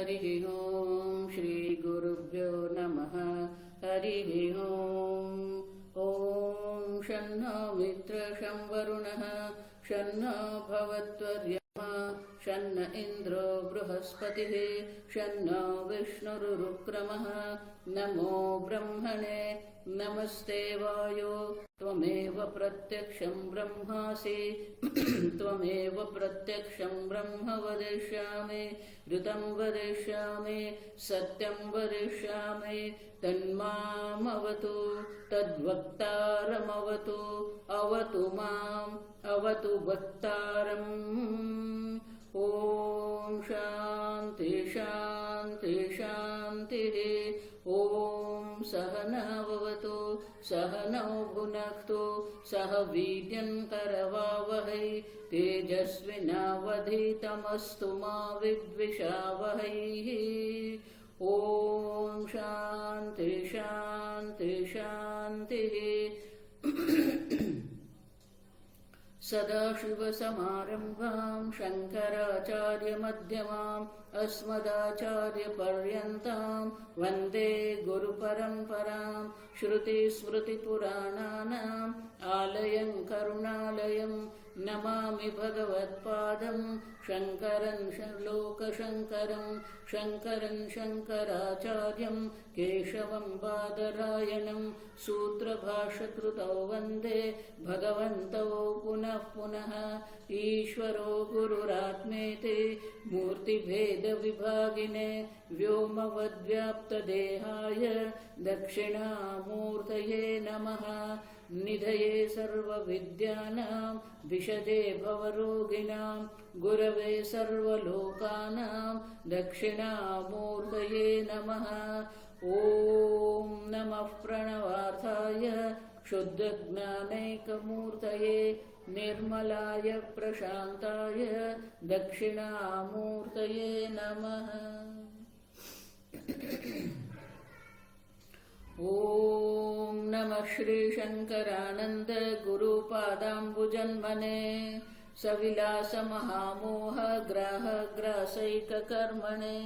हरिः ओम् श्री गुरुभ्यो नमः हरिः ओम् ॐ शन्नो मित्रः शं वरुणः शन्नो भवत्वर्यमा शन्न इन्द्रो बृहस्पतिः शन्नो विष्णुरुक्रमः नमो ब्रह्मणे नमस्ते वायो त्वमेव प्रत्यक्षं ब्रह्मासि त्वमेव प्रत्यक्षं ब्रह्म वदिष्यामि ऋतं वदिष्यामि सत्यं वदिष्यामि तन्मामवतु तद्वक्तारमवतु अवतु माम् अवतु वक्तारम् ॐ शान्ति शान्ति शान्तिः ॐ सहनाववतु सहनौ भुनक्तु सह वीर्यं करवावहै तेजस्विनावधीतमस्तु मा विद्विषावहै ॐ शान्ति शान्ति शान्तिः सदाशिवसमारम्भां शङ्कराचार्यमध्यमाम् अस्मदाचार्यपर्यन्तां वन्दे गुरुपरम्परां श्रुतिस्मृतिपुराणानाम् आलयं करुणालयं नमामि भगवत्पादं शङ्करं लोकशङ्करं शङ्करं शङ्कराचार्यं केशवं बादरायणं सूत्रभाष्यकृतौ वन्दे भगवन्तौ पुनः पुनः ईश्वरो गुरुरात्मेति मूर्तिभेदविभागिने व्योमवद्व्याप्तदेहाय दक्षिणामूर्तये नमः निधये सर्वविद्यानां विशदे भवरोगिणां गुरवे सर्वलोकानां दक्षिणामूर्तये नमः ॐ नमः प्रणवार्थाय शुद्धज्ञानैकमूर्तये निर्मलाय प्रशान्ताय दक्षिणामूर्तये नमः ॐ नमः श्रीशङ्करानन्द गुरुपादाम्बुजन्मने सविलासमहामोह ग्राह ग्रासैककर्मणे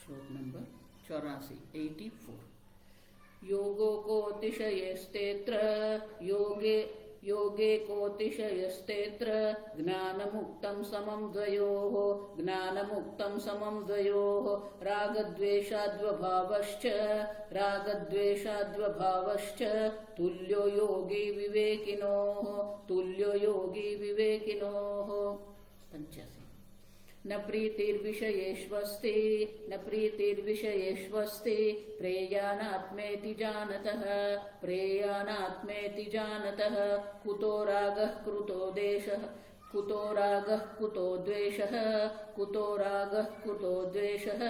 श्लोक नंबर 84 योगो कोऽतिशयस्तेऽत्र योगे कोऽतिशयस्तेऽत्र ज्ञानमुक्तं समं द्वयोः रागद्वेषाद्वभावश्च तुल्यो योगी विवेकिनोः 85 न प्रीतिर्विषयेष्वस्ति प्रेयानात्मेति जानतः कुतो रागः कुतो द्वेषः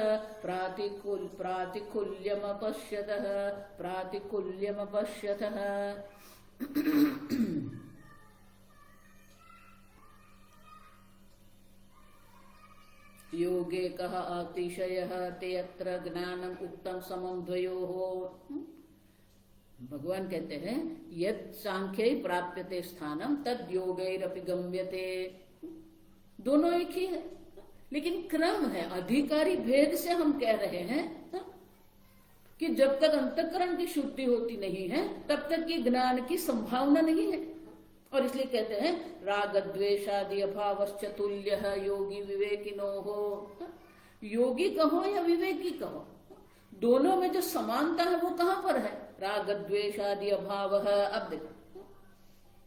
प्रातिकूल्यमपश्यतः योगे कः अतिशयः ते अत्र ज्ञानम उक्तम समम द्वयोः। भगवान कहते हैं यत् सांख्यै प्राप्यते स्थानम तद योगैरपि गम्यते। दोनों एक ही है लेकिन क्रम है, अधिकारी भेद से हम कह रहे हैं कि जब तक अंतःकरण की शुद्धि होती नहीं है तब तक ये ज्ञान की संभावना नहीं है। और इसलिए कहते हैं राग द्वेषादि अभावश्च तुल्यः योगी विवेकिनोः। योगी कहो या विवेकी कहो, दोनों में जो समानता है वो कहाँ पर है? राग द्वेषादि अभाव। अब देखो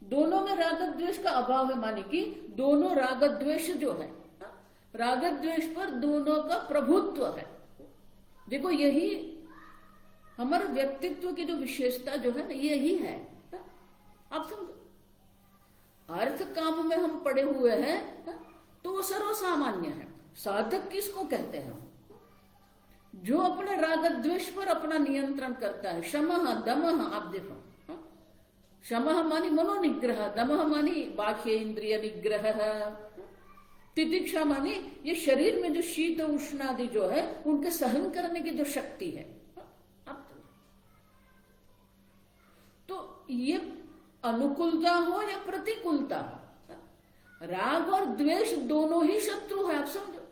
दोनों में राग द्वेष का अभाव है, माने कि दोनों राग द्वेष जो है, राग द्वेष पर दोनों का प्रभुत्व है। देखो यही हमारे व्यक्तित्व की जो विशेषता जो है ना, यही है। आप समझो अर्थ काम में हम पड़े हुए हैं तो वो सर्वसामान्य है। साधक किसको कहते हैं? जो अपने राग द्वेष पर अपना नियंत्रण करता है, शमः दमः, आप देखो, शमः मानी मनोनिग्रह, दमः मानी बाह्य इंद्रिय निग्रह, तितिक्षा मानी ये शरीर में जो शीत उष्ण आदि जो है उनके सहन करने की जो शक्ति है। अब तो ये अनुकूलता हो या प्रतिकूलता हो, राग और द्वेष दोनों ही शत्रु है, आप समझो।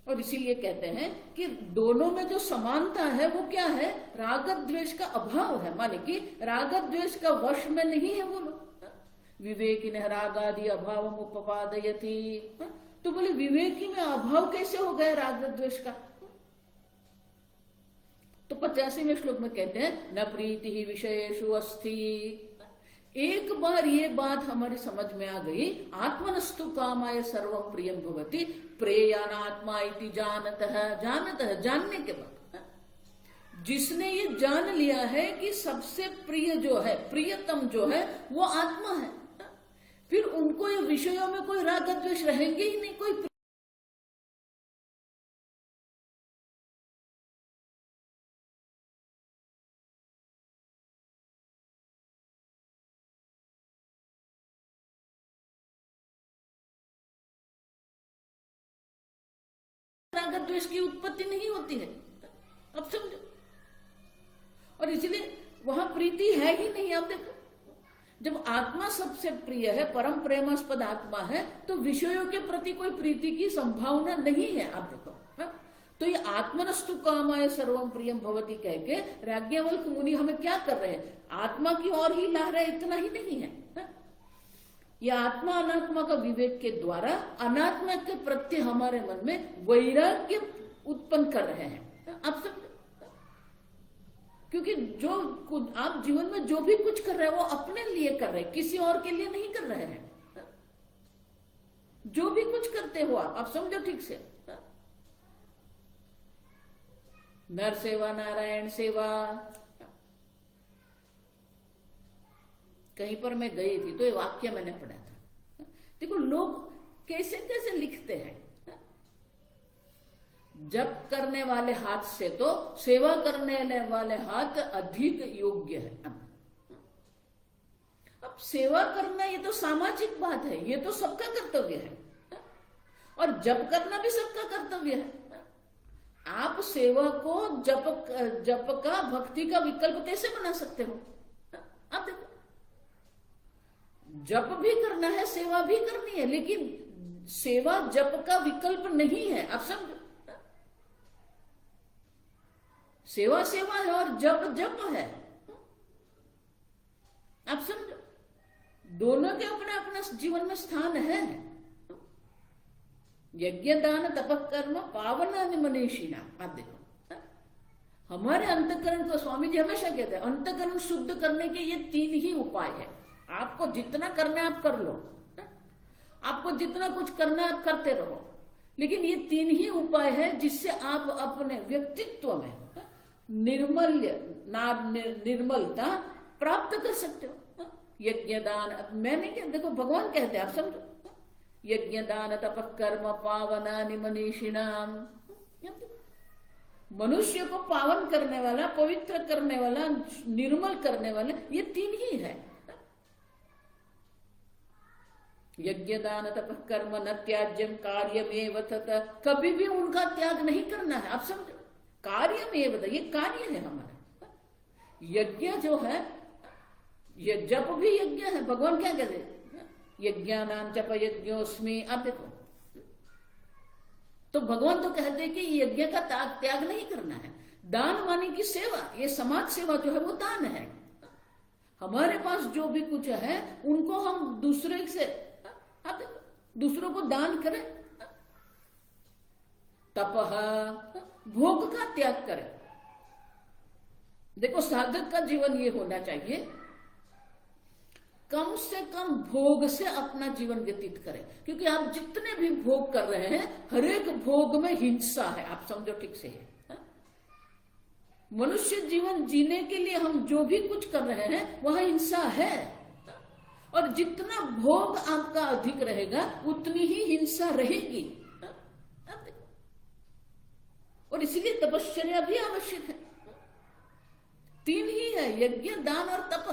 और इसीलिए कहते हैं कि दोनों में जो समानता है वो क्या है, राग द्वेष का अभाव है, माने कि राग द्वेष का वश में नहीं है वो लोग। विवेकिनः रागादि अभाव उपपादयति, तो बोले विवेकी में अभाव कैसे हो गया राग द्वेष का। तो 85वें श्लोक में कहते हैं न प्रीति ही विषयेषु अस्ति। एक बार ये बात हमारी समझ में आ गई, आत्मनस्तु कामाय सर्वं प्रियं भवति प्रेयानात्मा इति जानतः, जानतः जानने के बाद, जिसने ये जान लिया है कि सबसे प्रिय जो है, प्रियतम जो है वो आत्मा है, फिर उनको ये विषयों में कोई राग द्वेष रहेंगे ही नहीं, कोई राग द्वेष की उत्पत्ति नहीं होती है, अब समझो। और इसलिए वहां प्रीति है ही नहीं। आप देखो, जब आत्मा सबसे प्रिय है, परम प्रेमास्पद आत्मा है, तो विषयों के प्रति कोई प्रीति की संभावना नहीं है। आप देखो, तो ये आत्मनस्तु कामाय सर्वं प्रियं भवति कह के याज्ञवल्क्य मुनि हमें क्या कर रहे हैं, आत्मा की ओर ही ला रहे, इतना ही नहीं है। ये आत्मा अनात्मा का विवेक के द्वारा अनात्मा के प्रति हमारे मन में वैराग्य उत्पन्न कर रहे हैं। आप सब, क्योंकि जो आप जीवन में जो भी कुछ कर रहे हैं वो अपने लिए कर रहे हैं, किसी और के लिए नहीं कर रहे हैं। जो भी कुछ करते हो आप समझो ठीक से, नर सेवा नारायण सेवा। कहीं पर मैं गई थी तो ये वाक्य मैंने पढ़ा था। देखो लोग कैसे कैसे लिखते हैं, जप करने वाले हाथ से तो सेवा करने वाले हाथ अधिक योग्य है। अब सेवा करना ये तो सामाजिक बात है, ये तो सबका कर्तव्य है, और जप करना भी सबका कर्तव्य है। आप सेवा को जप का, भक्ति का विकल्प कैसे बना सकते हो। आप देखो, जप भी करना है, सेवा भी करनी है, लेकिन सेवा जप का विकल्प नहीं है। आप समझो, सेवा सेवा है और जप जप है। आप समझो, दोनों के अपने अपने जीवन में स्थान है। यज्ञ दान तपः कर्म पावनानि मनीषिणा। आप देखो, हमारे अंतःकरण को स्वामी जी हमेशा कहते हैं, अंतःकरण शुद्ध करने के ये 3 ही उपाय है। आपको जितना करना है आप कर लो, आपको जितना कुछ करना है आप करते रहो, लेकिन ये 3 ही उपाय है जिससे आप अपने व्यक्तित्व में निर्मलता प्राप्त कर सकते हो। यज्ञ दान, मैंने क्या, देखो भगवान कहते हैं, आप समझो, यज्ञ दान तपः कर्म पावनानि मनीषिणाम। मनुष्य को पावन करने वाला, पवित्र करने वाला, निर्मल करने वाला, ये 3 ही है। यज्ञ दान तपः कर्म न त्याज्यम कार्यमेव तत्, कभी भी उनका त्याग नहीं करना है। आप समझो, कार्यमेव, ये कार्य है हमारा। यज्ञ जो है, ये जप भी यज्ञ है। भगवान क्या कहते हैं, यज्ञानां जप यज्ञोस्मि। आप देखो, तो भगवान तो कहते हैं कि यज्ञ का त्याग नहीं करना है। दान माने की सेवा, ये समाज सेवा जो है वो दान है। हमारे पास जो भी कुछ है उनको हम दूसरे से, आप देखो, दूसरों को दान करें। तपः, भोग का त्याग करें। देखो, साधक का जीवन ये होना चाहिए, कम से कम भोग से अपना जीवन व्यतीत करें, क्योंकि आप जितने भी भोग कर रहे हैं, हर एक भोग में हिंसा है। आप समझो ठीक से है। मनुष्य जीवन जीने के लिए हम जो भी कुछ कर रहे हैं वह हिंसा है, और जितना भोग आपका अधिक रहेगा उतनी ही हिंसा रहेगी। इसलिए तपश्चर्या भी आवश्यक है। 3 ही है, यज्ञ, दान और तप।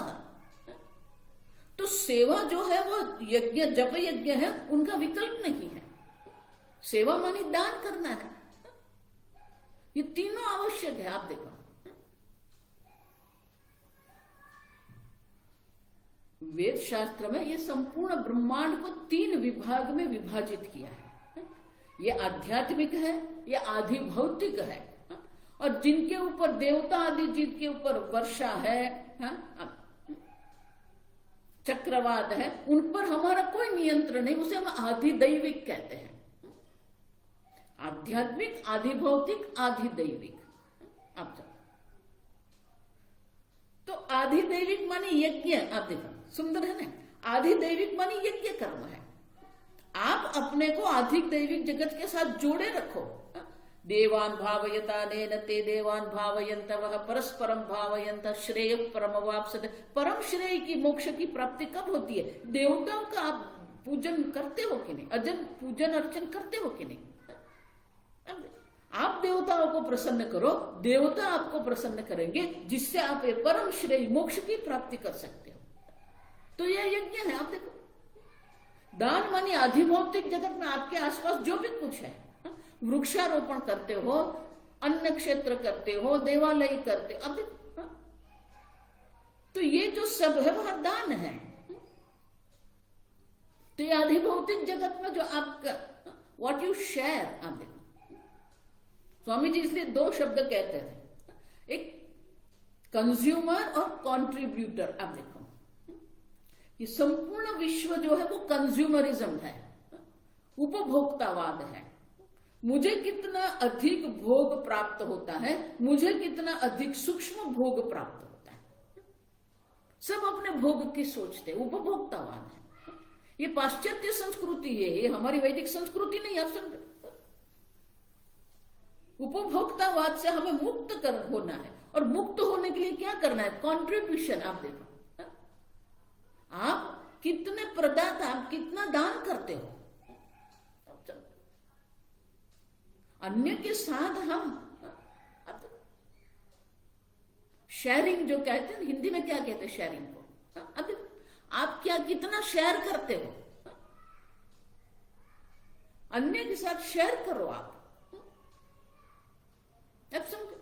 तो सेवा जो है वो यज्ञ, जप यज्ञ है, उनका विकल्प नहीं है। सेवा मानी दान करना है। ये तीनों आवश्यक है। आप देखो, वेद शास्त्र में ये संपूर्ण ब्रह्मांड को 3 विभाग में विभाजित किया है। ये आध्यात्मिक है, ये आधि भौतिक है, और जिनके ऊपर देवता आदि, जिनके ऊपर वर्षा है, चक्रवात है, उन पर हमारा कोई नियंत्रण नहीं, उसे हम आधि दैविक कहते हैं। आध्यात्मिक, आधि भौतिक, आधि दैविक। आप तो आधि दैविक माने यज्ञ। आप देखो, सुंदर है ना। आधि दैविक माने यज्ञ कर्म है। आप अपने को आधिक दैविक जगत के साथ जोड़े रखो। देवान भावयता नेन ते देवान भावयंत वह परस्परम भावयंत श्रेय परमवाप्सते। परम श्रेय की, मोक्ष की प्राप्ति कब होती है? देवताओं का आप पूजन करते हो कि नहीं? अजन पूजन अर्चन करते हो कि नहीं? आप देवताओं को प्रसन्न करो, देवता आपको प्रसन्न करेंगे, जिससे आप ये परम श्रेय मोक्ष की प्राप्ति कर सकते हो। तो यह यज्ञ है। आप देखो, दान मानी आधिभौतिक जगत में आपके आसपास जो भी कुछ है, वृक्षारोपण करते हो, अन्न क्षेत्र करते हो, देवालय करते हो, अब तो ये जो सब है वह दान है। तो ये आधिभौतिक जगत में जो आपका व्हाट यू शेयर। आप देखो, स्वामी जी इसलिए 2 शब्द कहते थे, एक कंज्यूमर और कॉन्ट्रीब्यूटर। आप देखो, ये संपूर्ण विश्व जो है वो कंज्यूमरिज्म है, उपभोक्तावाद है। मुझे कितना अधिक भोग प्राप्त होता है, मुझे कितना अधिक सूक्ष्म भोग प्राप्त होता है, सब अपने भोग की सोचते, उपभोक्तावाद है। ये पाश्चात्य संस्कृति है, ये हमारी वैदिक संस्कृति नहीं। आप समझो, उपभोक्तावाद से हमें मुक्त कर होना है, और मुक्त होने के लिए क्या करना है? कंट्रीब्यूशन। आप देखो, आप कितने प्रदाता, आप कितना दान करते हो। अन्य के साथ हम शेयरिंग जो कहते हैं, हिंदी में क्या कहते हैं शेयरिंग को? अब आप क्या कितना शेयर करते हो? अन्य के साथ शेयर करो आप। अब समझो,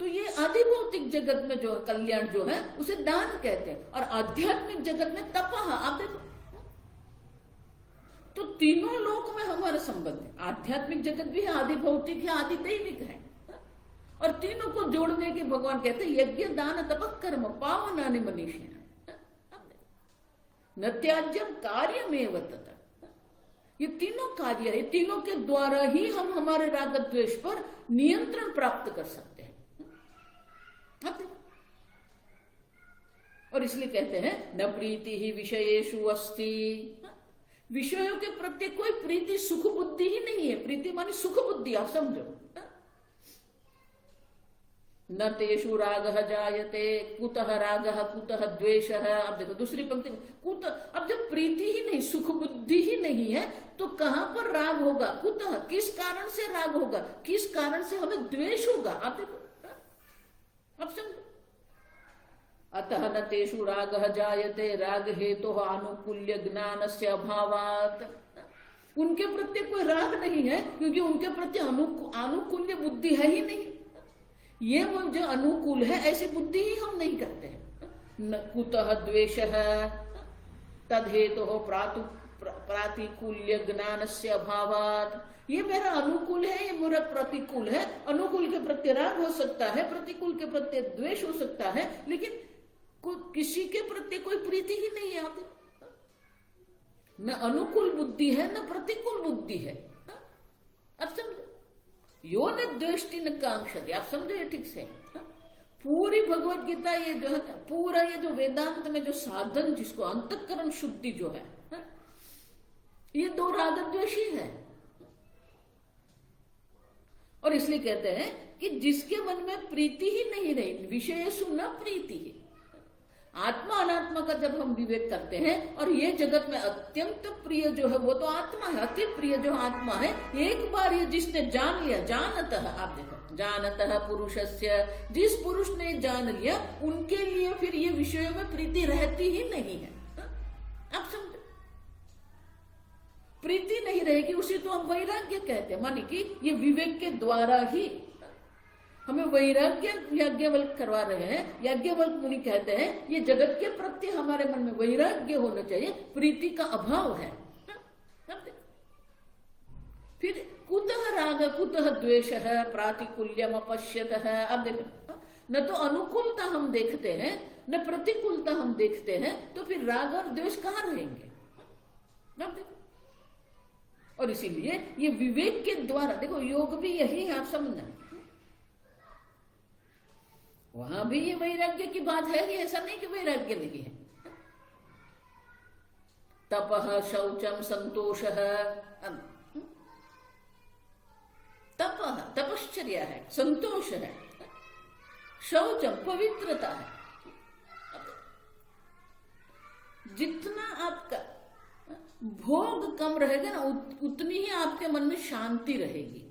तो ये आधिभौतिक जगत में जो कल्याण जो है उसे दान कहते हैं, और आध्यात्मिक जगत में तपः। आप देखो, तो तीनों लोक में हमारा संबंध है। आध्यात्मिक जगत भी है, आधि भौतिक है, आधि दैविक है, और तीनों को जोड़ने के भगवान कहते हैं यज्ञ दान तपः कर्म पावनानि मनीषिण न त्याज्यम कार्यमेव तत्। ये तीनों कार्य है, तीनों के द्वारा ही हम हमारे राग द्वेष पर नियंत्रण प्राप्त कर सकते हैं। और इसलिए कहते हैं न प्रीति ही विषयेषु अस्ति। विषयों के प्रति कोई प्रीति, सुख बुद्धि ही नहीं है। प्रीति मानी सुख बुद्धि। आप समझो, न तेषु रागः जायते कुतः रागः कुतः द्वेषः। अब देखो दूसरी पंक्ति में कुत। अब जब प्रीति ही नहीं, सुख बुद्धि ही नहीं है, तो कहां पर राग होगा? कुतः, किस कारण से राग होगा, किस कारण से हमें द्वेष होगा? आप देखो, अब समझो, अतः न तेषु रागः जायते राग हेतु आनुकूल्य ज्ञानस्य अभावात्। उनके प्रति कोई राग नहीं है, क्योंकि उनके प्रति आनुकूल्य बुद्धि है ही नहीं। ये वो जो अनुकूल है, ऐसी बुद्धि ही हम नहीं करते हैं। न कुतः द्वेषः तद्हेतु प्रातिकूल्य ज्ञानस्य अभावात्। ये मेरा अनुकूल है, ये मेरा प्रतिकूल है। अनुकूल के प्रति राग हो सकता है, प्रतिकूल के प्रति द्वेष हो सकता है, लेकिन किसी के प्रति कोई प्रीति ही नहीं है। न अनुकूल बुद्धि है, न प्रतिकूल बुद्धि है। अब समझो, यो न द्वेष्टि न कांक्षति। आप समझो ये ठीक से। पूरी भगवत गीता ये जो है, पूरा ये जो वेदांत में जो साधन, जिसको अंतःकरण शुद्धि जो है, ये 2 राग द्वेषी है। और इसलिए कहते हैं कि जिसके मन में प्रीति ही नहीं रही, विषयेषु न प्रीति ही, आत्मा अनात्मा का जब हम विवेक करते हैं, और ये जगत में अत्यंत प्रिय जो है वो तो आत्मा है, अति प्रिय जो आत्मा है, एक बार ये जिसने जान लिया, जानतः, आप देखो, जानतः पुरुषस्य, जिस पुरुष ने जान लिया उनके लिए फिर ये विषयों में प्रीति रहती ही नहीं है। आप समझो, प्रीति नहीं रहेगी, उसे तो हम वैराग्य कहते हैं। माने कि ये विवेक के द्वारा ही हमें वैराग्य याज्ञवल्क्य करवा रहे हैं। याज्ञवल्क्य मुनि कहते हैं ये जगत के प्रति हमारे मन में वैराग्य होना चाहिए, प्रीति का अभाव है। फिर कुतः राग कुतः द्वेष है, प्रातिकूल्यम अपश्यत है। अब देखो, न तो अनुकूलता हम देखते हैं न प्रतिकूलता हम देखते हैं, तो फिर राग और द्वेष कहाँ रहेंगे? अब देखो, और इसीलिए ये विवेक के द्वारा, देखो योग भी यही है, आप समझना, वहां भी ये वैराग्य की बात है, ऐसा नहीं कि वैराग्य नहीं है। तपः शौचम संतोषः, तपः तपश्चर्या है, संतोष है, शौचम पवित्रता है। जितना आपका भोग कम रहेगा ना, उतनी ही आपके मन में शांति रहेगी।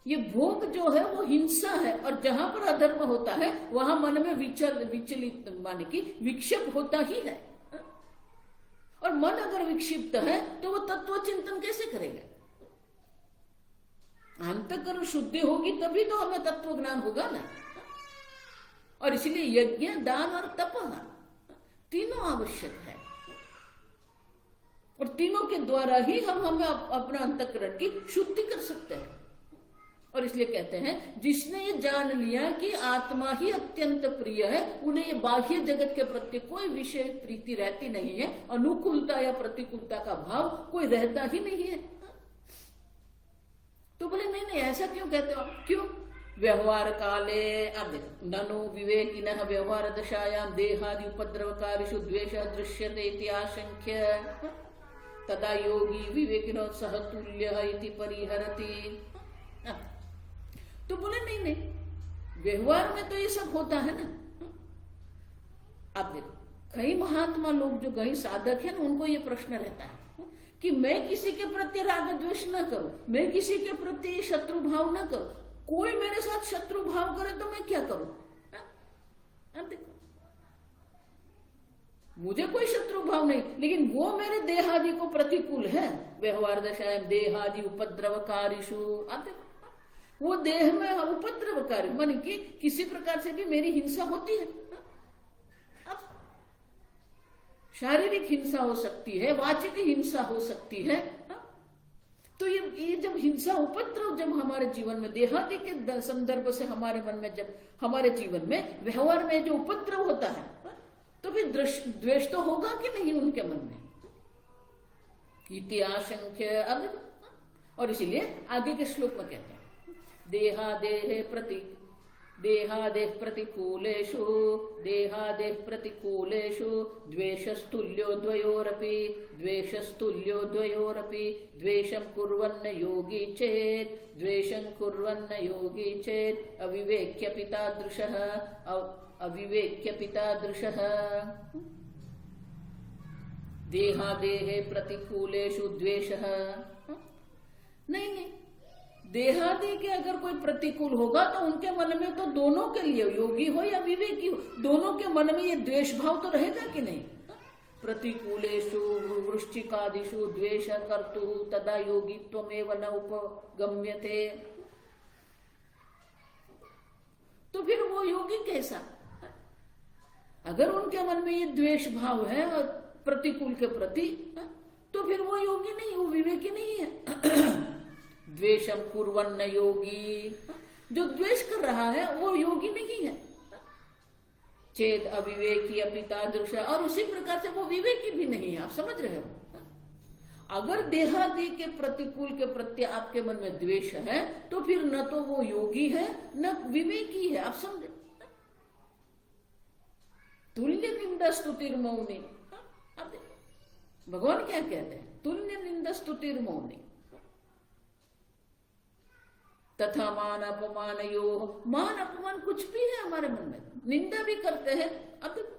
ये भोग जो है वो हिंसा है, और जहां पर अधर्म होता है वहां मन में विचलित माने कि विक्षेप होता ही है। और मन अगर विक्षिप्त है तो वो तत्व चिंतन कैसे करेगा? अंतःकरण शुद्धि होगी तभी तो हमें तत्व ज्ञान होगा ना। और इसलिए यज्ञ, दान और तप तीनों आवश्यक है, और तीनों के द्वारा ही हम हमें अपना अंतःकरण की शुद्धि कर सकते हैं। और इसलिए कहते हैं जिसने ये जान लिया कि आत्मा ही अत्यंत प्रिय है, उन्हें ये बाह्य जगत के प्रति कोई विषय प्रीति रहती नहीं है, अनुकूलता या प्रतिकूलता का भाव कोई रहता ही नहीं है। तो बोले नहीं नहीं, ऐसा क्यों कहते हो? क्यों? व्यवहार काले, अब देखो, ननु विवेकिनः व्यवहार दशायाम देहादि उपद्रवकारिषु द्वेषः दृश्यते इति आशंक्य तदा योगी विवेकिनो सह तुल्यः इति परिहरति। तो बोले नहीं नहीं, व्यवहार में तो ये सब होता है ना। आप देखो, कई महात्मा लोग जो कई साधक हैं ना, उनको ये प्रश्न रहता है कि मैं किसी के प्रति राग द्वेष न करूं, मैं किसी के प्रति शत्रु भाव न करूं, कोई मेरे साथ शत्रु भाव करे तो मैं क्या करूं? अब देखो, मुझे कोई शत्रु भाव नहीं, लेकिन वो मेरे देहादि को प्रतिकूल है। व्यवहार दशाएं देहादि उपद्रवकारिषु, आप देखो, वो देह में उपद्रवकारी मन की किसी प्रकार से भी मेरी हिंसा होती है। अब शारीरिक हिंसा हो सकती है, वाचिक हिंसा हो सकती है। तो ये जब हिंसा उपद्रव जब हमारे जीवन में देहादि के संदर्भ से हमारे मन में, जब हमारे जीवन में व्यवहार में जो उपद्रव होता है, तो फिर द्वेष तो होगा कि नहीं उनके मन में? इतिहासंख्य। अब और इसीलिए आगे के श्लोक में कहते हैं देहादेह प्रतिकूलेषु द्वेषस्तुल्यो द्वयोरपि द्वेषं कुर्वन्न योगी चेत् अविवेक्यपितादृशः देहादेहे प्रतिकूलेषु द्वेषः। नहीं, देहादि के अगर कोई प्रतिकूल होगा तो उनके मन में तो दोनों के लिए, योगी हो या विवेकी हो, दोनों के मन में ये द्वेष भाव तो रहेगा कि नहीं? प्रतिकूलेषु वृश्चिकादिषु द्वेष कर्तुः तदा योगित्वमेव न उपगम्यते। तो फिर वो योगी कैसा? अगर उनके मन में ये द्वेष भाव है और प्रतिकूल के प्रति, तो फिर वो योगी नहीं, वो विवेकी नहीं है। द्वेषम कुर्वन्न योगी, जो द्वेष कर रहा है वो योगी नहीं है। चेद अविवेकी अपितादृश, और उसी प्रकार से वो विवेकी भी नहीं है। आप समझ रहे हो? अगर देहादि के प्रतिकूल के प्रति आपके मन में द्वेष है तो फिर न तो वो योगी है न विवेकी है। आप समझे? तुल्य निंदा स्तुतिर मौनी। भगवान क्या कहते हैं? तुल्य निंदा स्तुतिर मौनी तथा मान अपमान यो। मान अपमान कुछ भी है हमारे मन में, निंदा भी करते हैं। अब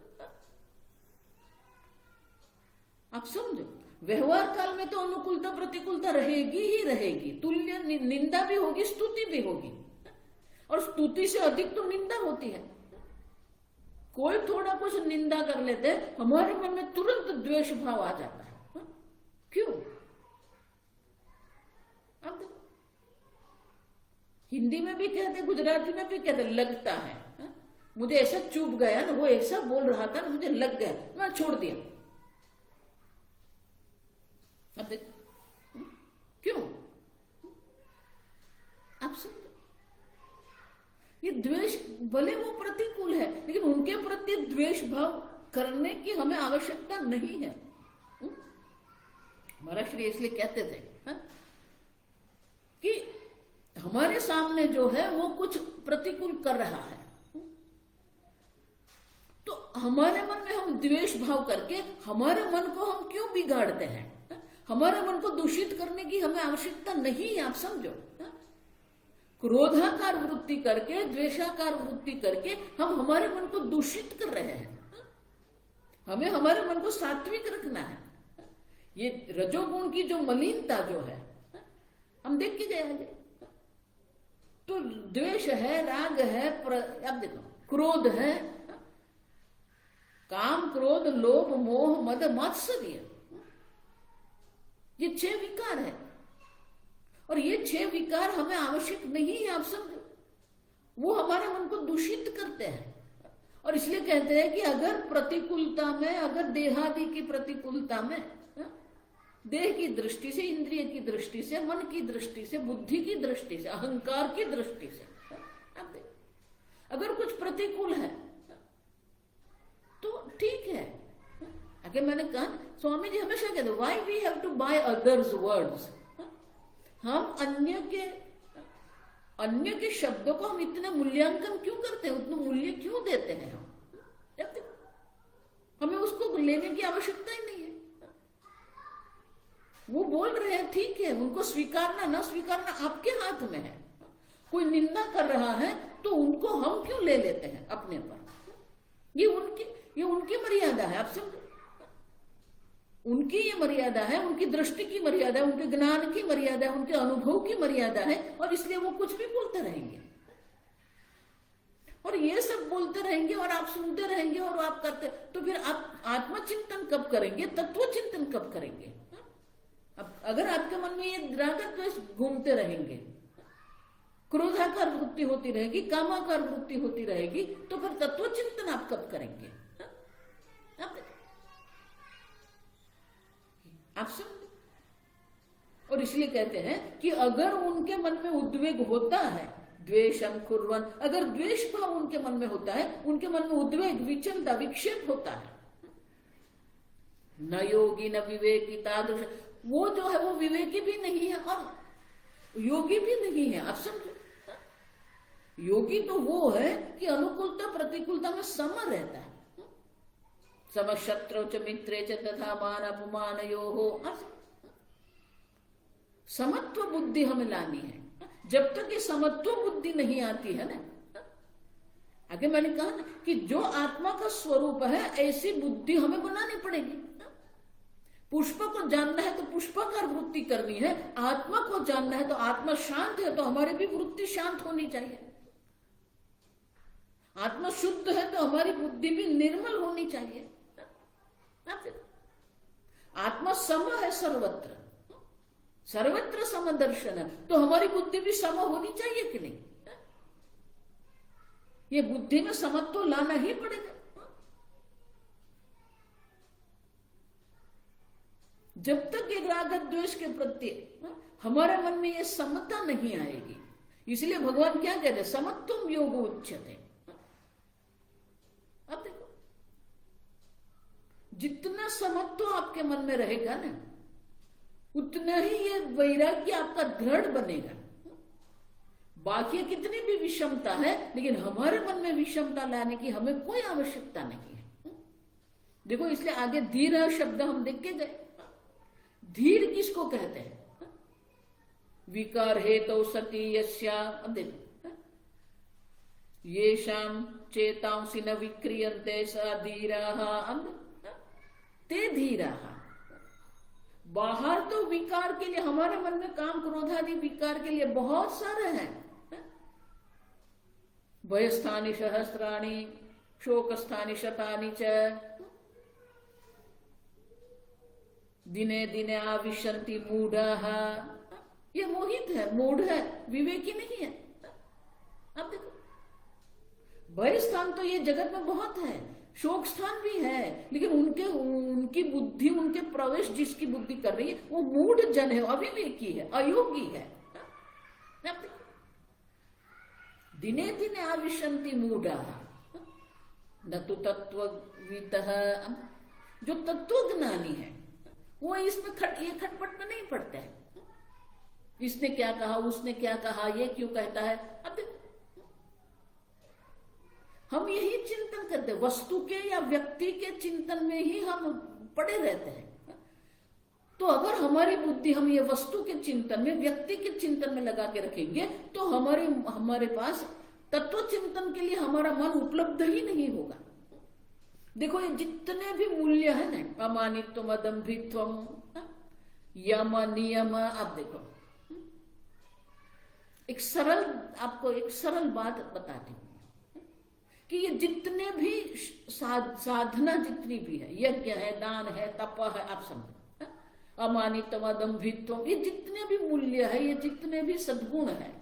आप समझो, व्यवहार काल में तो अनुकूलता प्रतिकूलता रहेगी ही रहेगी, तुल्य निंदा भी होगी, स्तुति भी होगी, और स्तुति से अधिक तो निंदा होती है। कोई थोड़ा कुछ निंदा कर लेते हैं, हमारे मन में तुरंत द्वेष भाव आ जाता है। क्यों? अब हिंदी में भी कहते, गुजराती में भी कहते, लगता है। मुझे ऐसा चुभ गया ना, वो ऐसा बोल रहा था, मुझे लग गया, मैं छोड़ दिया। अब देखो क्यों? आप समझो, ये द्वेष भले वो प्रतिकूल है, लेकिन उनके प्रति द्वेष भाव करने की हमें आवश्यकता नहीं है। महाराज श्री इसलिए कहते थे कि हमारे सामने जो है वो कुछ प्रतिकूल कर रहा है, तो हमारे मन में हम द्वेष भाव करके हमारे मन को हम क्यों बिगाड़ते हैं? हमारे मन को दूषित करने की हमें आवश्यकता नहीं है। आप समझो, क्रोधाकार वृत्ति करके, द्वेषाकार वृत्ति करके हम हमारे मन को दूषित कर रहे हैं। हमें हमारे मन को सात्विक रखना है। ये रजोगुण की जो मलिनता जो है, हम देख के गए, तो द्वेष है, राग है, अब देखो क्रोध है, काम, क्रोध, लोभ, मोह, मद, मात्सर्य, ये 6 विकार है। और ये 6 विकार हमें आवश्यक नहीं है। आप समझो, वो हमारे मन को दूषित करते हैं। और इसलिए कहते हैं कि अगर प्रतिकूलता में, अगर देहादि की प्रतिकूलता में, देह की दृष्टि से, इंद्रिय की दृष्टि से, मन की दृष्टि से, बुद्धि की दृष्टि से, अहंकार की दृष्टि से, अगर कुछ प्रतिकूल है तो ठीक है। आगे मैंने कहा, स्वामी जी हमेशा कहते, why we have to buy others words. हम अन्य के शब्दों को हम इतना मूल्यांकन क्यों करते हैं, उतना मूल्य क्यों देते हैं? हमें उसको लेने की आवश्यकता ही नहीं है। वो बोल रहे हैं, ठीक है, उनको स्वीकारना ना स्वीकारना आपके हाथ में है। कोई निंदा कर रहा है तो उनको हम क्यों ले लेते हैं अपने पर? ये उनकी मर्यादा है। आप समझो, उनकी ये मर्यादा है, उनकी दृष्टि की मर्यादा है, उनके ज्ञान की मर्यादा है, उनके अनुभव की मर्यादा है, और इसलिए वो कुछ भी बोलते रहेंगे। और ये सब बोलते रहेंगे और आप सुनते रहेंगे और आप करते, तो फिर आप आत्मचिंतन कब करेंगे, तत्व चिंतन कब करेंगे? अब अगर आपके मन में ये राग द्वेष घूमते रहेंगे, क्रोधाकार वृत्ति होती रहेगी, कामाकार वृत्ति होती रहेगी, तो फिर तत्व चिंतन आप कब करेंगे? आप समझे? और इसलिए कहते हैं कि अगर उनके मन में उद्वेग होता है, द्वेषम कुर्वन्, अगर द्वेष भाव उनके मन में होता है, उनके मन में उद्वेग, विचलता, विक्षेप होता है, न योगी न विवेकी तादृश, वो जो है वो विवेकी भी नहीं है और योगी भी नहीं है। आप समझो, योगी तो वो है कि अनुकूलता प्रतिकूलता में सम रहता है। समशत्रौ च मित्रे च तथा मान अपमानयोः, समत्व बुद्धि हमें लानी है। जब तक ये समत्व बुद्धि नहीं आती है ना, आगे मैंने कहा ना कि जो आत्मा का स्वरूप है ऐसी बुद्धि हमें बनानी पड़ेगी। पुष्प को जानना है तो पुष्पाकार वृत्ति करनी है, आत्मा को जानना है तो आत्मा शांत है तो हमारी भी वृत्ति शांत होनी चाहिए। आत्मा शुद्ध है तो हमारी बुद्धि भी निर्मल होनी चाहिए। आत्मा सम है सर्वत्र, सर्वत्र समदर्शन है, तो हमारी बुद्धि भी सम होनी चाहिए कि नहीं? ये बुद्धि में समत्व लाना ही पड़ेगा। जब तक ये राग द्वेष के प्रति हमारे मन में ये समता नहीं आएगी, इसलिए भगवान क्या कहते हैं, समत्वम योग उच्यते। अब देखो, जितना समत्व आपके मन में रहेगा ना, उतना ही ये वैराग्य आपका दृढ़ बनेगा। बाकी कितनी भी विषमता है, लेकिन हमारे मन में विषमता लाने की हमें कोई आवश्यकता नहीं है। देखो, इसलिए आगे धीर शब्द हम देख के गए। धीर किसको कहते हैं? विकार हेतु सती यस्या। अब देखो, येषाम चेतांसि न विक्रियन्ते स धीराः, ते धीराः। बाहर तो विकार के लिए, हमारे मन में काम क्रोध आदि विकार के लिए बहुत सारे हैं। भयस्थानि सहस्राणि शोकस्थानि शतानि च दिने दिने आविशन्ति मूढ़ाः। ये मोहित है, मूढ़ है, विवेकी नहीं है। अब देखो, भय स्थान तो ये जगत में बहुत है, शोक स्थान भी है, लेकिन उनकी बुद्धि, उनके प्रवेश जिसकी बुद्धि कर रही है वो मूढ़ जन है, अविवेकी है, अयोगी है। दिने दिने आविशन्ति मूढ़ाः न तो तत्वविदः। जो तत्वज्ञानी है वो इसमें ये खटपट में नहीं पड़ते हैं, इसने क्या कहा, उसने क्या कहा, ये क्यों कहता है। अब देखो, हम यही चिंतन करते हैं, वस्तु के या व्यक्ति के चिंतन में ही हम पड़े रहते हैं। तो अगर हमारी बुद्धि हम ये वस्तु के चिंतन में, व्यक्ति के चिंतन में लगा के रखेंगे तो हमारे पास तत्व चिंतन के लिए हमारा मन उपलब्ध ही नहीं होगा। देखो, ये जितने भी मूल्य है ना, अमानित्वम, अदम्भित्वम, यम नियम, आप देखो, आपको एक सरल बात बताती हूं कि ये जितने भी साधना जितनी भी है, यज्ञ है, दान है, तप है, आप समझो, अमानित्वम, अदम्भित्वम, ये जितने भी मूल्य है, ये जितने भी सद्गुण है,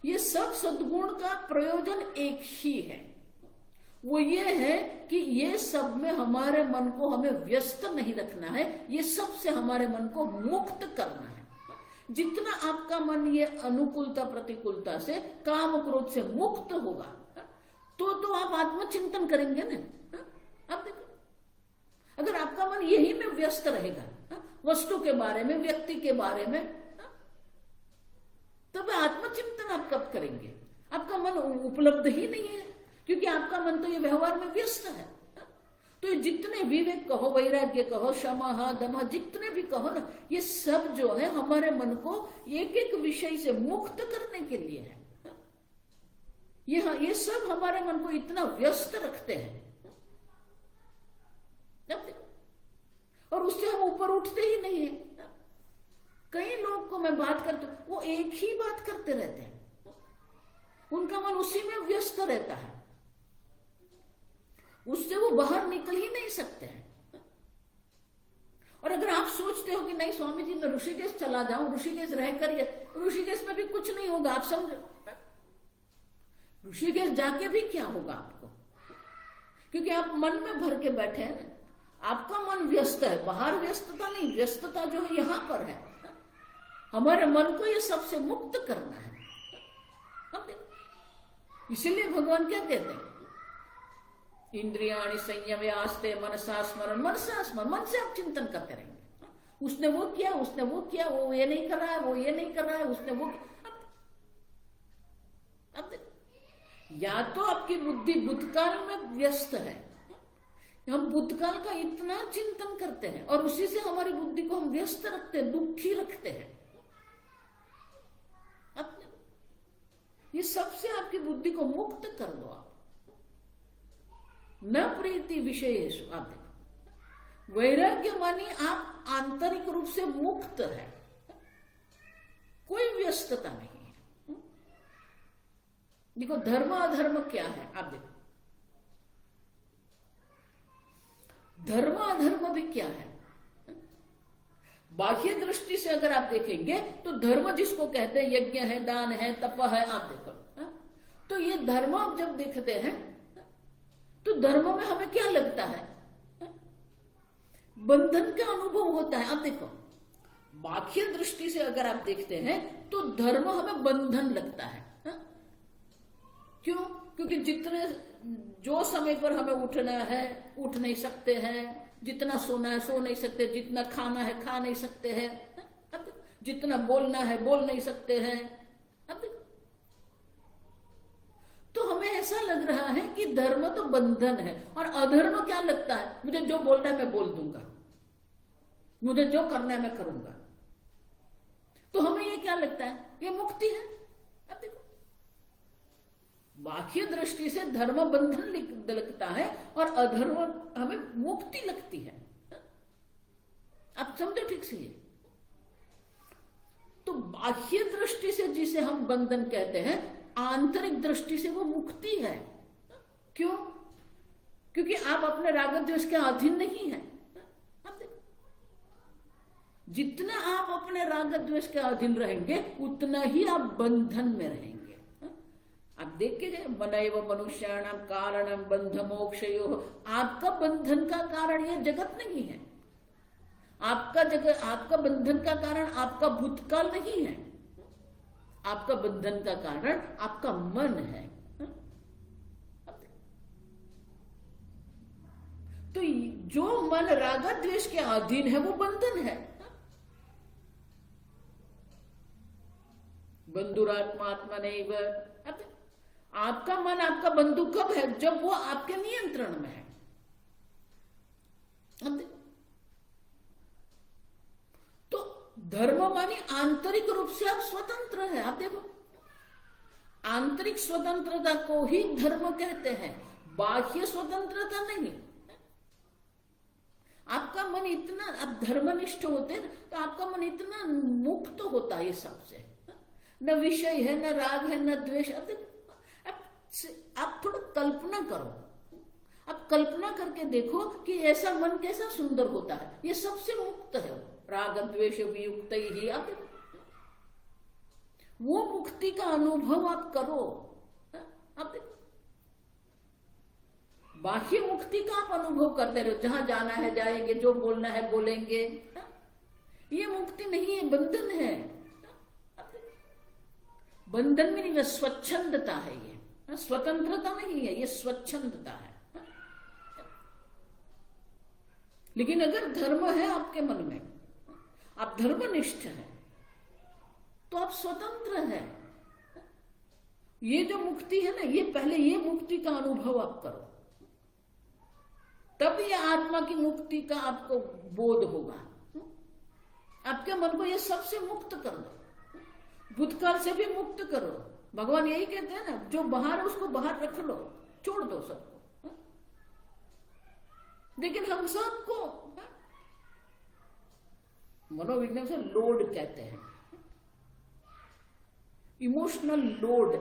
ये सब सद्गुण का प्रयोजन एक ही है। वो ये है कि ये सब में हमारे मन को हमें व्यस्त नहीं रखना है, ये सब से हमारे मन को मुक्त करना है। जितना आपका मन ये अनुकूलता प्रतिकूलता से, काम क्रोध से मुक्त होगा तो आप आत्मचिंतन करेंगे ना। आप देखो, अगर आपका मन यही में व्यस्त रहेगा, वस्तु के बारे में, व्यक्ति के बारे में, तब आत्मचिंतन आप कब करेंगे? आपका मन उपलब्ध ही नहीं है, क्योंकि आपका मन तो ये व्यवहार में व्यस्त है। तो ये जितने विवेक कहो, वैराग्य कहो, क्षमा, दम, जितने भी कहो ना, ये सब जो है हमारे मन को एक एक विषय से मुक्त करने के लिए है। ये सब हमारे मन को इतना व्यस्त रखते हैं, और उससे हम ऊपर उठते ही नहीं है। कई लोग को मैं बात करती हूं, वो एक ही बात करते रहते हैं, उनका मन उसी में व्यस्त रहता है, उससे वो बाहर निकल ही नहीं सकते हैं। और अगर आप सोचते हो कि नहीं स्वामी जी मैं ऋषिकेश चला जाऊं, ऋषिकेश रहकर, ऋषिकेश में भी कुछ नहीं होगा, आप समझो, ऋषिकेश जाके भी क्या होगा आपको, क्योंकि आप मन में भर के बैठे हैं ना, आपका मन व्यस्त है, बाहर व्यस्तता नहीं, व्यस्तता जो है यहां पर है। हमारे मन को ये सबसे मुक्त करना है। इसीलिए भगवान क्या कहते हैं, इंद्रियाणि संयमे आस्ते मनसा स्मरण, मनसा स्मरण, मन से आप चिंतन करते रहेंगे, उसने वो किया, उसने वो किया, वो ये नहीं कर रहा है, वो ये नहीं कर रहा है, उसने वो। अब या तो आपकी बुद्धि भूतकाल में व्यस्त है, हम भूतकाल का इतना चिंतन करते हैं और उसी से हमारी बुद्धि को हम व्यस्त रखते हैं, दुखी रखते हैं। ये सबसे आपकी बुद्धि को मुक्त कर दो आप। न प्रीति विषयेषु, आप देखो, वैराग्य मानी आप आंतरिक रूप से मुक्त है, कोई व्यस्तता नहीं है। देखो, धर्म अधर्म क्या है, आप देखो, धर्म अधर्म भी क्या है। बाह्य दृष्टि से अगर आप देखेंगे तो धर्म जिसको कहते हैं, यज्ञ है, दान है, तप है, आप देखो, तो ये धर्म आप जब देखते हैं तो धर्म में हमें क्या लगता है, बंधन का अनुभव होता है। आप देखो, बाह्य दृष्टि से अगर आप देखते हैं तो धर्म हमें बंधन लगता है। क्यों? क्योंकि जो समय पर हमें उठना है उठ नहीं सकते हैं, जितना सोना है सो नहीं सकते, जितना खाना है खा नहीं सकते हैं, जितना बोलना है बोल नहीं सकते हैं। तो हमें ऐसा लग रहा है कि धर्म तो बंधन है, और अधर्म क्या लगता है, मुझे जो बोलना है मैं बोल दूंगा, मुझे जो करना है मैं करूंगा। तो हमें ये क्या लगता है, ये मुक्ति है। अब देखो, बाह्य दृष्टि से धर्म बंधन लगता है और अधर्म हमें मुक्ति लगती है। आप समझो ठीक से। तो बाह्य दृष्टि से जिसे हम बंधन कहते हैं, आंतरिक दृष्टि से वो मुक्ति है। क्यों? क्योंकि आप अपने राग द्वेष के अधीन नहीं है। जितना आप अपने राग द्वेष के अधीन रहेंगे उतना ही आप बंधन में रहेंगे। आप देखिए, मनैव मनुष्याणाम कारणम बंध मोक्षयोः। आपका बंधन का कारण यह जगत नहीं है। आपका बंधन का कारण आपका भूतकाल नहीं है। आपका बंधन का कारण आपका मन है। तो जो मन राग द्वेष के अधीन है वो बंधन है। बंधुरात्मा आत्मा नहीं। आपका मन आपका बंधु कब है? जब वो आपके नियंत्रण में है। तो धर्म मानी आंतरिक रूप से आप स्वतंत्र है। आप देखो, आंतरिक स्वतंत्रता को ही धर्म कहते हैं, बाह्य स्वतंत्रता नहीं। आपका मन इतना, आप धर्मनिष्ठ होते हैं तो आपका मन इतना मुक्त होता है ये सबसे। न विषय है, न राग है, न द्वेष। आप थोड़ा कल्पना करो, आप कल्पना करके देखो कि ऐसा मन कैसा सुंदर होता है। ये सबसे मुक्त है, राग द्वेष वियुक्त ही। आप वो मुक्ति का अनुभव आप करो। आप देखो, बाह्य मुक्ति का आप अनुभव करते रहो, जहां जाना है जाएंगे, जो बोलना है बोलेंगे। ये मुक्ति नहीं है, बंधन है। बंधन में नहीं, स्वच्छंदता है। ये स्वतंत्रता नहीं है, ये स्वच्छंदता है। लेकिन अगर धर्म है आपके मन में, आप धर्मनिष्ठ हैं, तो आप स्वतंत्र हैं। ये जो मुक्ति है ना, ये पहले ये मुक्ति का अनुभव आप करो, तब ये आत्मा की मुक्ति का आपको बोध होगा। आपके मन को ये सबसे मुक्त कर दो, भूतकाल से भी मुक्त करो। भगवान यही कहते हैं ना, जो बाहर है उसको बाहर रख लो, छोड़ दो सबको। लेकिन हम सबको मनोविज्ञान से लोड कहते हैं, इमोशनल लोड।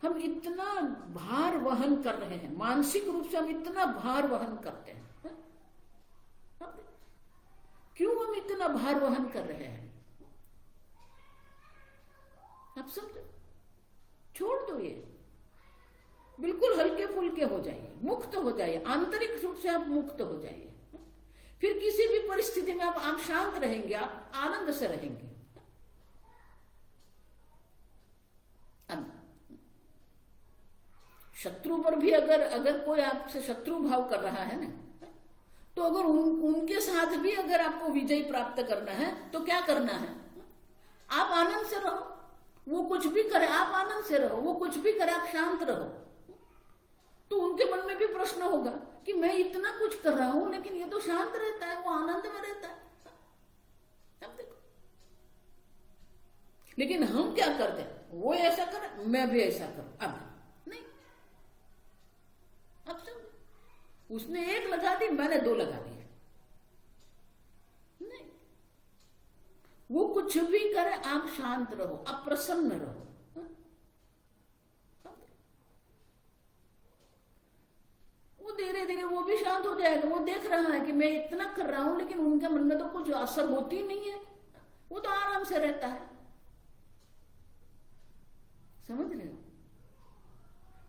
हम इतना भार वहन कर रहे हैं, मानसिक रूप से हम इतना भार वहन करते हैं। क्यों हम इतना भार वहन कर रहे हैं? आप समझो, छोड़ दो। ये बिल्कुल हल्के फुल्के हो जाइए, मुक्त हो जाइए, आंतरिक रूप से आप मुक्त हो जाइए। फिर किसी भी परिस्थिति में आप शांत रहेंगे, आप आनंद से रहेंगे। शत्रु पर भी अगर कोई आपसे शत्रु भाव कर रहा है ना, तो अगर उनके साथ भी अगर आपको विजय प्राप्त करना है तो क्या करना है? आप आनंद से रहो। वो कुछ भी करे आप आनंद से रहो, वो कुछ भी करे आप शांत रहो। तो उनके मन में भी प्रश्न होगा कि मैं इतना कुछ कर रहा हूं लेकिन ये तो शांत रहता है, वो आनंद में रहता है। अब देखो, लेकिन हम क्या करते हैं? वो ऐसा करे, मैं भी ऐसा करूं। अब नहीं, अब सब उसने एक लगा दी, मैंने दो लगा दिए। नहीं, वो कुछ भी करे आप शांत रहो, आप प्रसन्न रहो। वो धीरे धीरे वो भी शांत हो जाएगा। वो देख रहा है कि मैं इतना कर रहा हूं लेकिन उनके मन में तो कुछ असर होती नहीं है, वो तो आराम से रहता है। समझ रहे हो?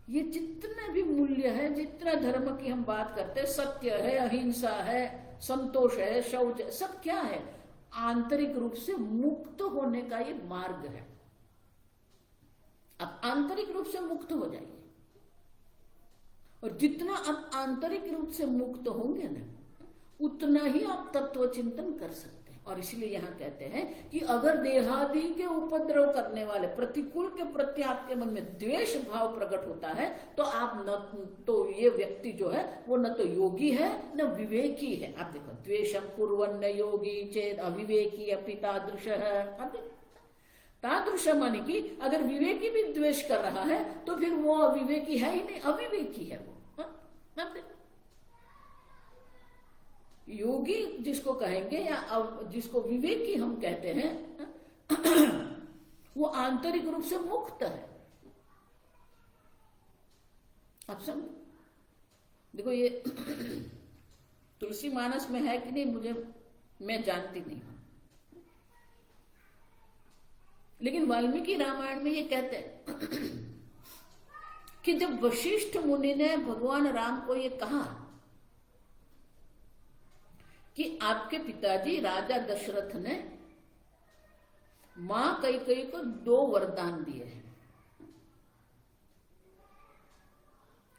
ये जितने भी मूल्य है, जितना धर्म की हम बात करते हैं, सत्य है, अहिंसा है, संतोष है, शौच है, सब क्या है? आंतरिक रूप से मुक्त होने का ये मार्ग है। अब आंतरिक रूप से मुक्त हो जाइए, और जितना आप आंतरिक रूप से मुक्त होंगे ना, उतना ही आप तत्व चिंतन कर सकते हैं। और इसलिए यहां कहते हैं कि अगर देहादि के उपद्रव करने वाले प्रतिकूल के प्रति आपके मन में द्वेष भाव प्रकट होता है, तो आप न तो ये व्यक्ति जो है वो न तो योगी है न विवेकी है। आप देखो, द्वेषम कुर्वन्न योगी चेद अविवेकी अपि तादृश है। तादृश माने कि अगर विवेकी भी द्वेष कर रहा है तो फिर वो अविवेकी है ही नहीं, अविवेकी है वो। योगी जिसको कहेंगे या जिसको विवेकी हम कहते हैं वो आंतरिक रूप से मुक्त है। आप समझ, देखो ये तुलसी मानस में है कि नहीं मुझे, मैं जानती नहीं हूं, लेकिन वाल्मीकि रामायण में ये कहते हैं कि जब वशिष्ठ मुनि ने भगवान राम को ये कहा कि आपके पिताजी राजा दशरथ ने मां कैकेयी को 2 वरदान दिए हैं।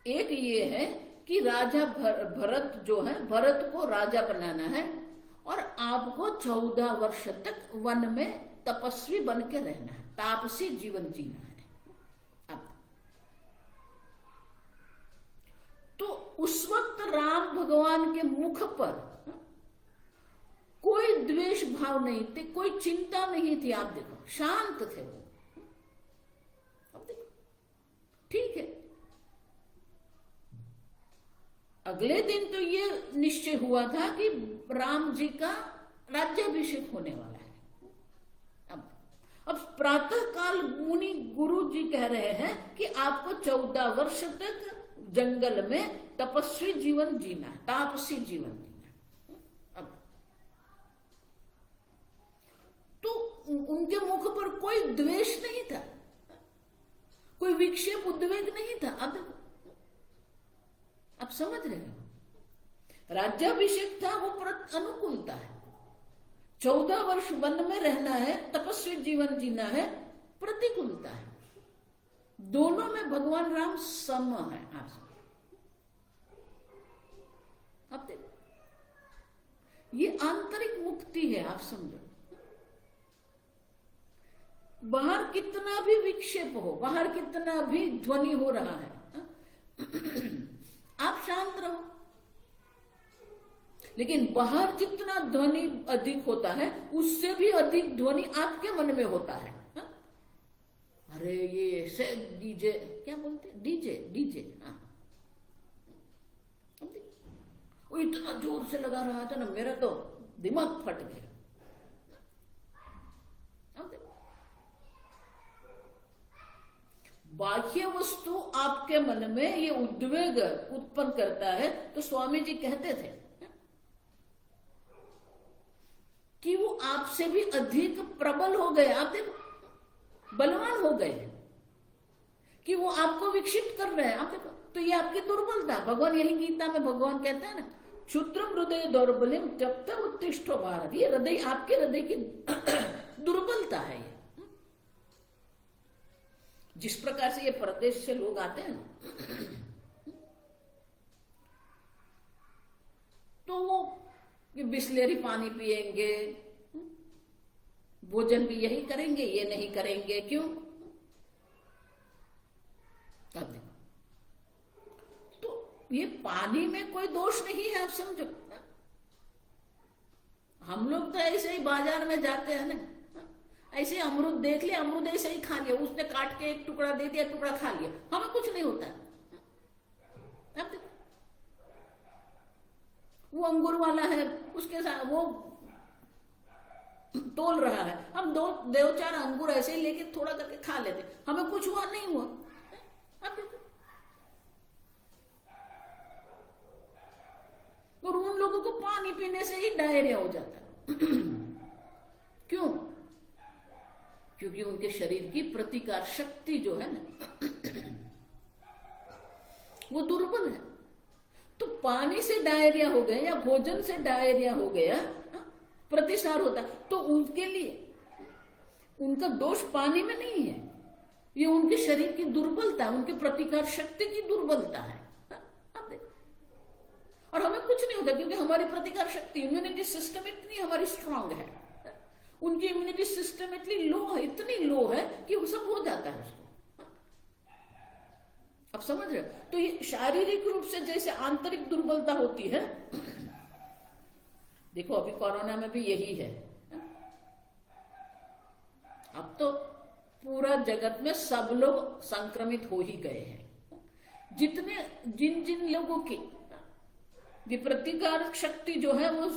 एक ये है कि राजा भरत जो है, भरत को राजा बनाना है और आपको 14 वर्ष तक वन में तपस्वी बन के रहना है, तापसी जीवन जीना है। अब तो उस वक्त राम भगवान के मुख पर कोई द्वेष भाव नहीं थे, कोई चिंता नहीं थी। आप देखो शांत थे वो। अब देखो ठीक है, अगले दिन तो ये निश्चय हुआ था कि राम जी का राज्याभिषेक होने वाला है। अब प्रातः काल मुनि गुरु जी कह रहे हैं कि आपको 14 वर्ष तक जंगल में तपस्वी जीवन जीना है, तापसी जीवन जीना। अब तो उनके मुख पर कोई द्वेष नहीं था, कोई विक्षेप उद्वेग नहीं था। अब आप समझ रहे हो, राज्याभिषेक था वो अनुकूलता है, 14 वर्ष वन में रहना है, तपस्वी जीवन जीना है, प्रतिकूलता है। दोनों में भगवान राम सम है। आप देखो ये आंतरिक मुक्ति है। आप समझो, बाहर कितना भी विक्षेप हो, बाहर कितना भी ध्वनि हो रहा है, आप शांत रहो। लेकिन बाहर जितना ध्वनि अधिक होता है उससे भी अधिक ध्वनि आपके मन में होता है। अरे ये से डीजे क्या बोलते हैं, डीजे हाँ, वो इतना जोर से लगा रहा था ना, मेरा तो दिमाग फट गया। बाह्य वस्तु आपके मन में ये उद्वेग उत्पन्न करता है, तो स्वामी जी कहते थे कि वो आपसे भी अधिक प्रबल हो गए, आप देखो बलवान हो गए, कि वो आपको विकसित कर रहे हैं। आप देखो, तो ये आपकी दुर्बलता। भगवान यही गीता में भगवान कहता है ना, क्षुद्रम हृदय दौर्बल्यम त्यक्त उत्तिष्ठो भारत। ये हृदय, आपके हृदय की दुर्बलता है। ये जिस प्रकार से ये प्रदेश से लोग आते हैं तो वो बिस्लेरी पानी पिएंगे, भोजन भी यही करेंगे, ये नहीं करेंगे, क्यों? तब देखो, तो ये पानी में कोई दोष नहीं है। आप समझो, हम लोग तो ऐसे ही बाजार में जाते हैं ना, ऐसे अमरूद देख लिया, अमरूद ऐसे ही खा लिया, उसने काट के एक टुकड़ा दे दिया, टुकड़ा खा लिया, हमें कुछ नहीं होता। अब देखो, वो अंगूर वाला है, उसके साथ वो तोल रहा है, हम दो चार अंगूर ऐसे ही लेके थोड़ा करके खा लेते, हमें कुछ हुआ नहीं हुआ। अब देखो, और उन लोगों को पानी पीने से ही डायरिया हो जाता है। क्यों? क्योंकि उनके शरीर की प्रतिकार शक्ति जो है ना वो दुर्बल है। तो पानी से डायरिया हो गया या भोजन से डायरिया हो गया, प्रतिसार होता, तो उनके लिए उनका दोष पानी में नहीं है, ये उनके शरीर की दुर्बलता, उनके प्रतिकार शक्ति की दुर्बलता है। अब देखो, और हमें कुछ नहीं होता क्योंकि हमारी प्रतिकार शक्ति, इम्यूनिटी सिस्टम इतनी हमारी स्ट्रांग है, उनकी इम्यूनिटी सिस्टम इतनी लो है, इतनी लो है कि वो सब हो जाता है उसको। अब समझ रहे हो? तो ये शारीरिक रूप से जैसे आंतरिक दुर्बलता होती है, देखो अभी कोरोना में भी यही है। अब तो पूरा जगत में सब लोग संक्रमित हो ही गए हैं। जितने जिन जिन लोगों की ये प्रतिकारक शक्ति जो है वो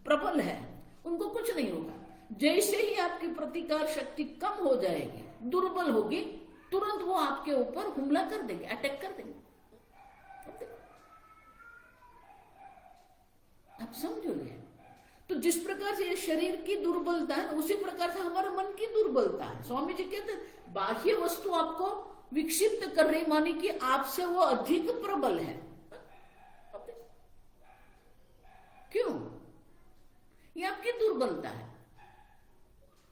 प्रबल है, उनको कुछ नहीं होगा। जैसे ही आपकी प्रतिकार शक्ति कम हो जाएगी, दुर्बल होगी, तुरंत वो आपके ऊपर हमला कर देंगे, अटैक कर देंगे। आप समझोगे? तो जिस प्रकार से ये शरीर की दुर्बलता है, उसी प्रकार से हमारे मन की दुर्बलता है। स्वामी जी कहते हैं बाह्य वस्तु आपको विक्षिप्त कर रही, मानी कि आपसे वो अधिक प्रबल है। क्यों? ये आपकी दुर्बलता है।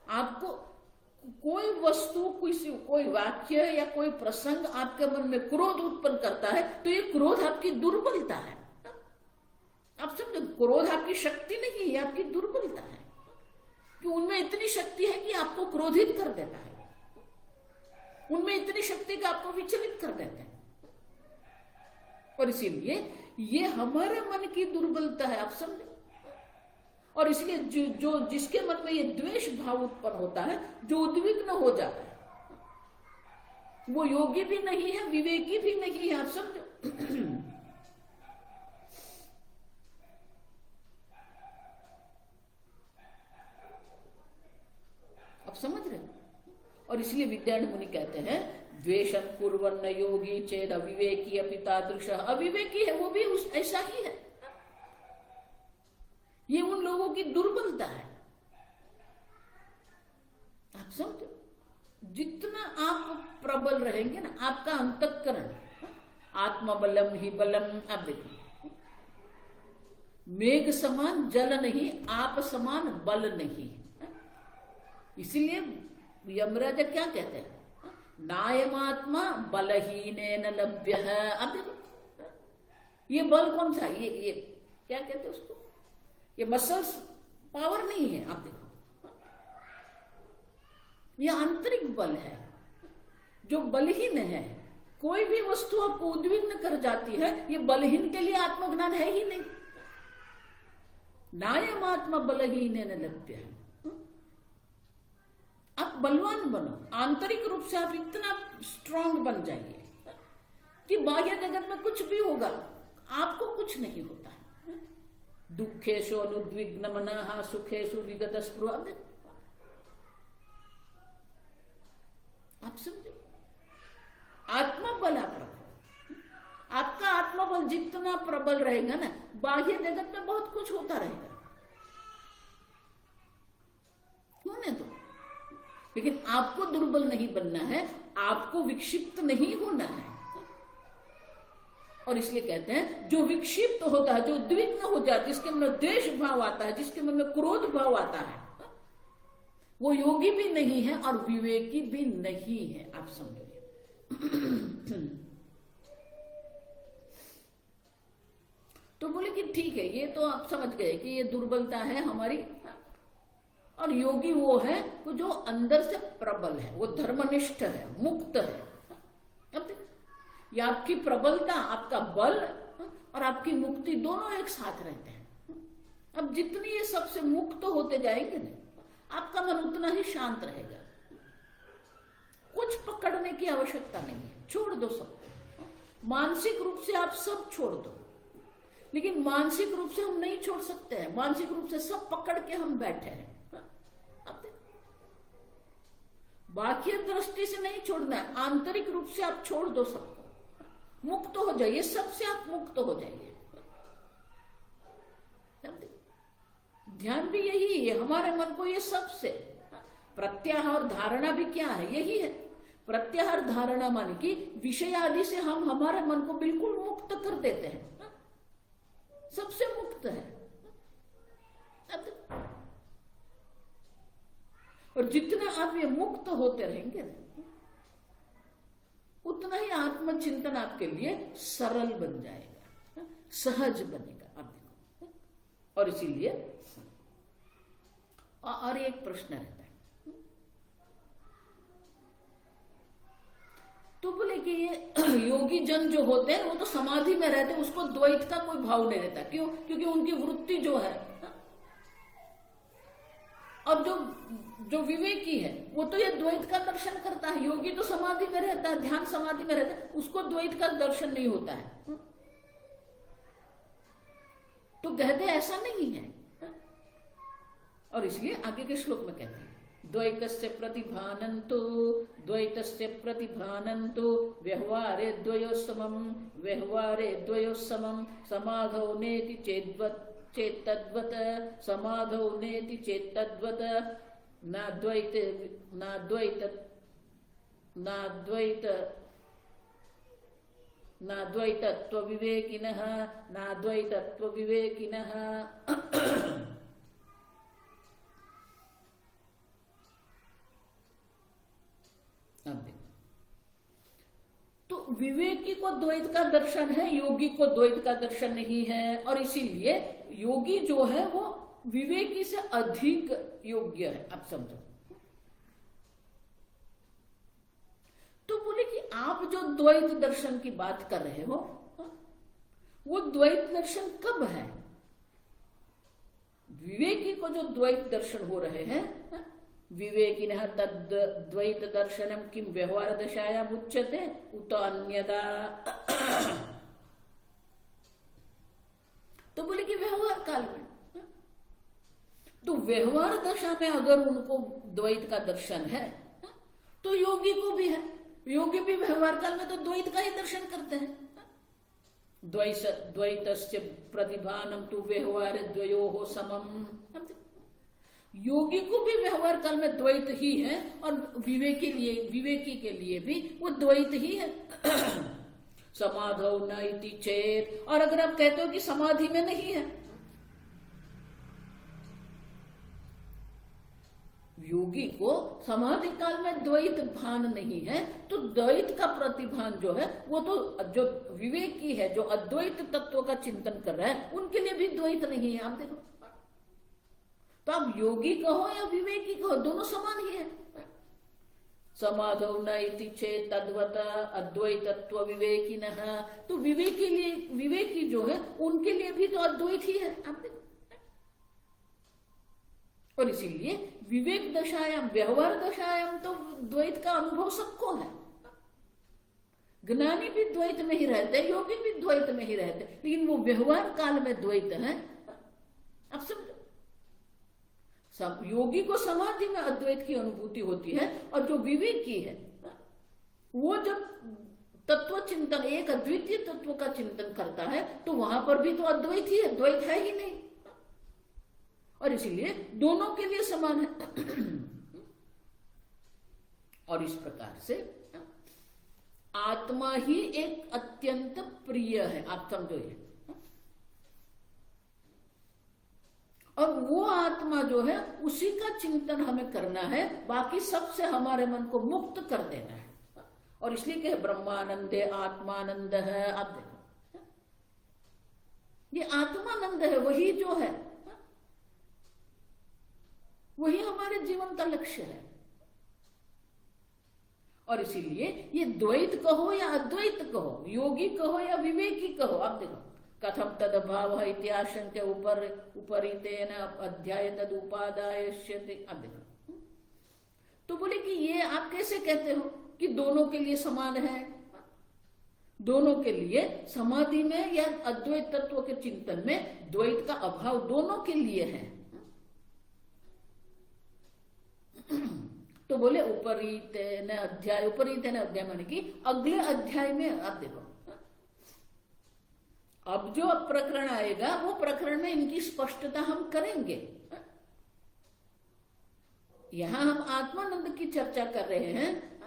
आपको कोई वस्तु, कोई वाक्य या कोई प्रसंग आपके मन में क्रोध उत्पन्न करता है, तो ये क्रोध आपकी दुर्बलता है। आप समझो, क्रोध आपकी शक्ति नहीं है, आपकी दुर्बलता है। कि उनमें इतनी शक्ति है कि आपको क्रोधित कर देता है, उनमें इतनी शक्ति कि आपको विचलित कर देते हैं। और इसीलिए ये हमारे मन की दुर्बलता है, आप समझो। और इसलिए जो जिसके मन में ये द्वेष भाव उत्पन्न होता है, जो उद्विग्न हो जाता है, वो योगी भी नहीं है, विवेकी भी नहीं है। आप समझो। आप समझ रहे हो? और इसलिए विद्यारण्य मुनि कहते हैं द्वेषं कुर्वन् योगी चेद अविवेकी अपि तादृश। अविवेकी है वो भी ऐसा ही है। ये उन लोगों की दुर्बलता है। आप समझो, जितना आप प्रबल रहेंगे ना, आपका अंतःकरण, आत्मबलम ही बलम। आप देखिए, मेघ समान जल नहीं, आप समान बल नहीं। इसीलिए यमराजा क्या कहते हैं, नायमात्मा बलहीनेन लभ्यः। अब देखो, ये बल कौन सा, ये क्या कहते हैं उसको, ये मसल्स पावर नहीं है। आप देखो, ये आंतरिक बल है जो बलहीन है। कोई भी वस्तु आपको उद्विग्न कर जाती है, ये बलहीन के लिए आत्मज्ञान है ही नहीं। नायमात्मा बलहीनेन लभ्यः। आप बलवान बनो, आंतरिक रूप से आप इतना स्ट्रांग बन जाइए कि बाह्य जगत में कुछ भी होगा आपको कुछ नहीं होता है। दुखेशु अनुद्विग्न मनः सुखेशु विगत स्पृह। आप समझो, आत्मबल आप रखो। आपका आत्मबल जितना प्रबल रहेगा ना, बाह्य जगत में बहुत कुछ होता रहेगा, होने दो। लेकिन आपको दुर्बल नहीं बनना है, आपको विक्षिप्त नहीं होना है। और इसलिए कहते हैं जो विक्षिप्त होता है, जो उद्विग्न हो जाता है, जिसके मन में द्वेष भाव आता है, जिसके मन में क्रोध भाव आता है, वो योगी भी नहीं है और विवेकी भी नहीं है। आप समझिए। तो बोले कि ठीक है, ये तो आप समझ गए कि ये दुर्बलता है हमारी। और योगी वो है वो जो अंदर से प्रबल है, वो धर्मनिष्ठ है, मुक्त है। अब ये आपकी प्रबलता, आपका बल और आपकी मुक्ति दोनों एक साथ रहते हैं। अब जितनी ये सबसे मुक्त होते जाएंगे ना, आपका मन उतना ही शांत रहेगा। कुछ पकड़ने की आवश्यकता नहीं है, छोड़ दो सब। मानसिक रूप से आप सब छोड़ दो, लेकिन मानसिक रूप से हम नहीं छोड़ सकते हैं। मानसिक रूप से सब पकड़ के हम बैठे हैं। बाह्य दृष्टि से नहीं छोड़ना है, आंतरिक रूप से आप छोड़ दो सबको, मुक्त हो जाइए, सबसे आप मुक्त हो जाइए। ध्यान भी यही है, हमारे मन को ये सबसे प्रत्याहार धारणा भी क्या है, यही है। प्रत्याहार धारणा माने कि विषय आदि से हम हमारे मन को बिल्कुल मुक्त कर देते हैं, सबसे मुक्त है। और जितना आप ये मुक्त होते रहेंगे उतना ही आत्मचिंतन आपके लिए सरल बन जाएगा, सहज बनेगा। आप देखो, और इसीलिए और एक प्रश्न रहता है, तो बोले कि ये योगी जन जो होते हैं वो तो समाधि में रहते हैं, उसको द्वैत का कोई भाव नहीं रहता। क्यों? क्योंकि उनकी वृत्ति जो है, अब जो जो विवेकी है वो तो ये द्वैत का दर्शन करता है। योगी तो समाधि में रहता है, ध्यान समाधि में रहता है, उसको द्वैत का दर्शन नहीं होता है। तो कहते ऐसा नहीं है। और इसलिए आगे के श्लोक में कहते हैं द्वैतस्य प्रतिभानन्तो व्यवहारे द्वयोः समम् समाधौ नेति चेत्तद्वत् समाधौ नेति चेत्तद्वत् नाद्वैतत्वविवेकिनः तो विवेकी को द्वैत का दर्शन है, योगी को द्वैत का दर्शन नहीं है। और इसीलिए योगी जो है वो विवेकी से अधिक योग्य है। आप समझो। तो बोले कि आप जो द्वैत दर्शन की बात कर रहे हो वो द्वैत दर्शन कब है? विवेकी को जो द्वैत दर्शन हो रहे हैं, विवेकिनः तद् द्वैत दर्शनम किम व्यवहार दशायाम उच्यते उत अन्यदा। तो बोले कि व्यवहार काल में, तो व्यवहार दशा में अगर उनको द्वैत का दर्शन है तो योगी को भी है। योगी भी व्यवहार काल में तो द्वैत का ही दर्शन करते हैं। द्वैतस्य प्रतिभानम तु व्यवहार द्वयोः समम्। योगी को भी व्यवहार काल में द्वैत ही है और विवेकी के लिए भी वो द्वैत ही है। समाधौ न इति चेत। और अगर आप कहते हो कि समाधि में नहीं है, योगी को समाधि काल में द्वैत भान नहीं है, तो द्वैत का प्रतिभान जो है वो तो जो विवेकी है, जो अद्वैत तत्व का चिंतन कर रहा है, उनके लिए भी द्वैत नहीं है। आप देखो, तो आप योगी कहो या विवेकी कहो, दोनों समान ही है। समाधौ न इति चेत् तद्वत अद्वैतत्व विवेकिनः। तो विवेकी जो है उनके लिए भी तो अद्वैत ही है। आप देखो, और इसीलिए विवेक दशायाम, व्यवहार दशायाम तो द्वैत का अनुभव सबको है। ज्ञानी भी द्वैत में ही रहते, योगी भी द्वैत में ही रहते, लेकिन वो व्यवहार काल में द्वैत है। अब समझो, सब योगी को समाधि में अद्वैत की अनुभूति होती है, और जो विवेकी है वो जब तत्व चिंतन, एक अद्वितीय तत्व का चिंतन करता है, तो वहां पर भी तो अद्वैत ही है, द्वैत है ही नहीं। और इसीलिए दोनों के लिए समान है। और इस प्रकार से आत्मा ही एक अत्यंत प्रिय है। आप समझो ये, और वो आत्मा जो है उसी का चिंतन हमें करना है, बाकी सबसे हमारे मन को मुक्त कर देना है। और इसलिए कहे ब्रह्मानंदे आत्मानंद है। आप देखो, ये आत्मानंद है, वही जो है, वही हमारे जीवन का लक्ष्य है। और इसीलिए ये द्वैत कहो या अद्वैत कहो, योगी कहो या विवेकी कहो, आप देखो कथम तद भाव इत्याशंक्य उपरीतेन अध्याय तद उपादायश्यते। अब देखो, तो बोले कि ये आप कैसे कहते हो कि दोनों के लिए समान है? दोनों के लिए समाधि में या अद्वैत तत्व के चिंतन में द्वैत का अभाव दोनों के लिए है। तो बोले उपरीतेन अध्याय, उपरीतेन अध्याय माने कि अगले अध्याय में। आप देखो, अब जो प्रकरण आएगा वो प्रकरण में इनकी स्पष्टता हम करेंगे। यहां हम आत्मानंद की चर्चा कर रहे हैं।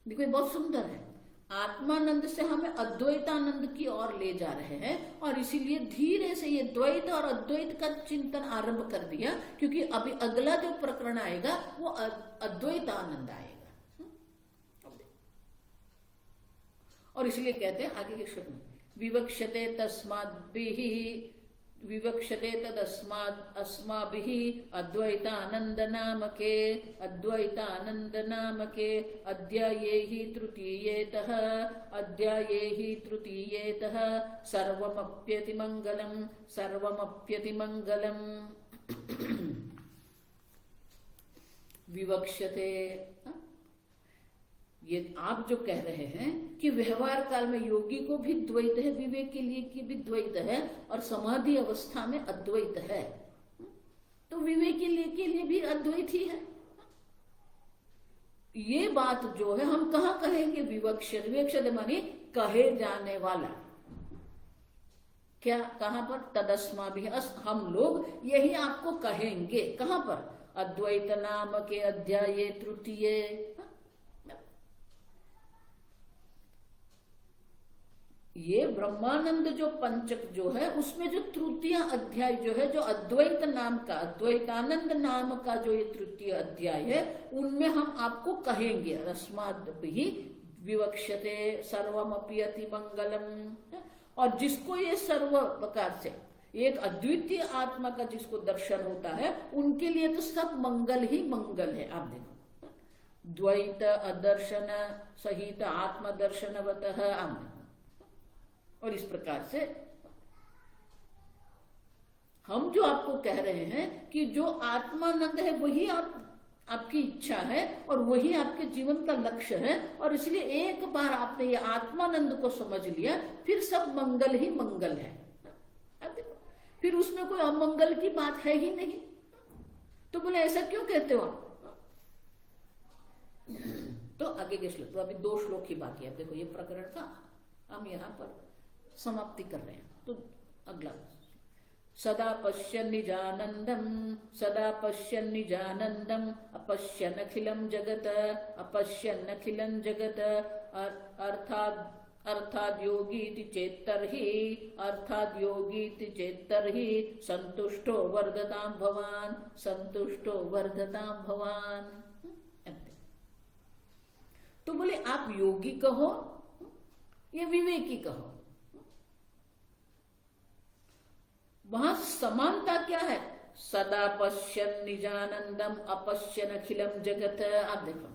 देखो ये बहुत सुंदर है, आत्मानंद से हमें अद्वैतानंद की ओर ले जा रहे हैं। और इसीलिए धीरे से ये द्वैत और अद्वैत का चिंतन आरंभ कर दिया, क्योंकि अभी अगला जो प्रकरण आएगा वो अद्वैतानंद आएगा। और इसलिए कहते हैं आगे के श्लोक में विवक्षते तदस्माद् अस्माभिः अद्वैतानंद नामके अध्याये तृतीयेतः सर्वमप्यति मंगलम। विवक्षते। ये आप जो कह रहे हैं कि व्यवहार काल में योगी को भी द्वैत है, विवेक के लिए की भी द्वैत है, और समाधि अवस्था में अद्वैत है, तो विवेक के लिए भी अद्वैत ही है। ये बात जो है हम कहाँ कहेंगे? विवक्षते, विवक्षते मानी कहे जाने वाला। क्या? कहां पर? तदस्मा भी, हम लोग यही आपको कहेंगे। कहां पर? अद्वैत नाम के अध्याय तृतीय। ये ब्रह्मानंद जो पंचक जो है उसमें जो तृतीय अध्याय जो है, जो अद्वैत नाम का, अद्वैतानंद नाम का जो ये तृतीय अध्याय है, उनमें हम आपको कहेंगे रस्माद् भी विवक्षते सर्वमपि अति मंगलम। और जिसको ये सर्व प्रकार से एक अद्वितीय आत्मा का जिसको दर्शन होता है, उनके लिए तो सब मंगल ही मंगल है। आप देखो, द्वैत अदर्शन सहित आत्मदर्शनवतः आम। और इस प्रकार से हम जो आपको कह रहे हैं कि जो आत्मानंद है वही आपकी इच्छा है और वही आपके जीवन का लक्ष्य है, और इसलिए एक बार आपने ये आत्मानंद को समझ लिया, फिर सब मंगल ही मंगल है। फिर उसमें कोई अमंगल की बात है ही नहीं। तो बोले ऐसा क्यों कहते हो आप? तो आगे के श्लोक, तो अभी 2 श्लोक ही बाकी है। देखो ये प्रकरण का हम यहाँ पर समाप्ति कर रहे हैं। तो अगला, सदा पश्यन् निजानन्दम, सदा पश्यन् निजानन्दम, अपश्यन् अखिलं जगत, अपश्यन् अखिलं जगत, अर्थात् योगीति चेत्तर्हि, अर्थात् योगीति चेत्तर्हि संतुष्टो वर्धतां भवान्, संतुष्टो वर्धतां भवान्। तो बोले आप योगी कहो या विवेकी कहो, वहां समानता क्या है? सदा पश्यन् निजानन्दम, अपश्यन् अखिलम जगत। आप देखो,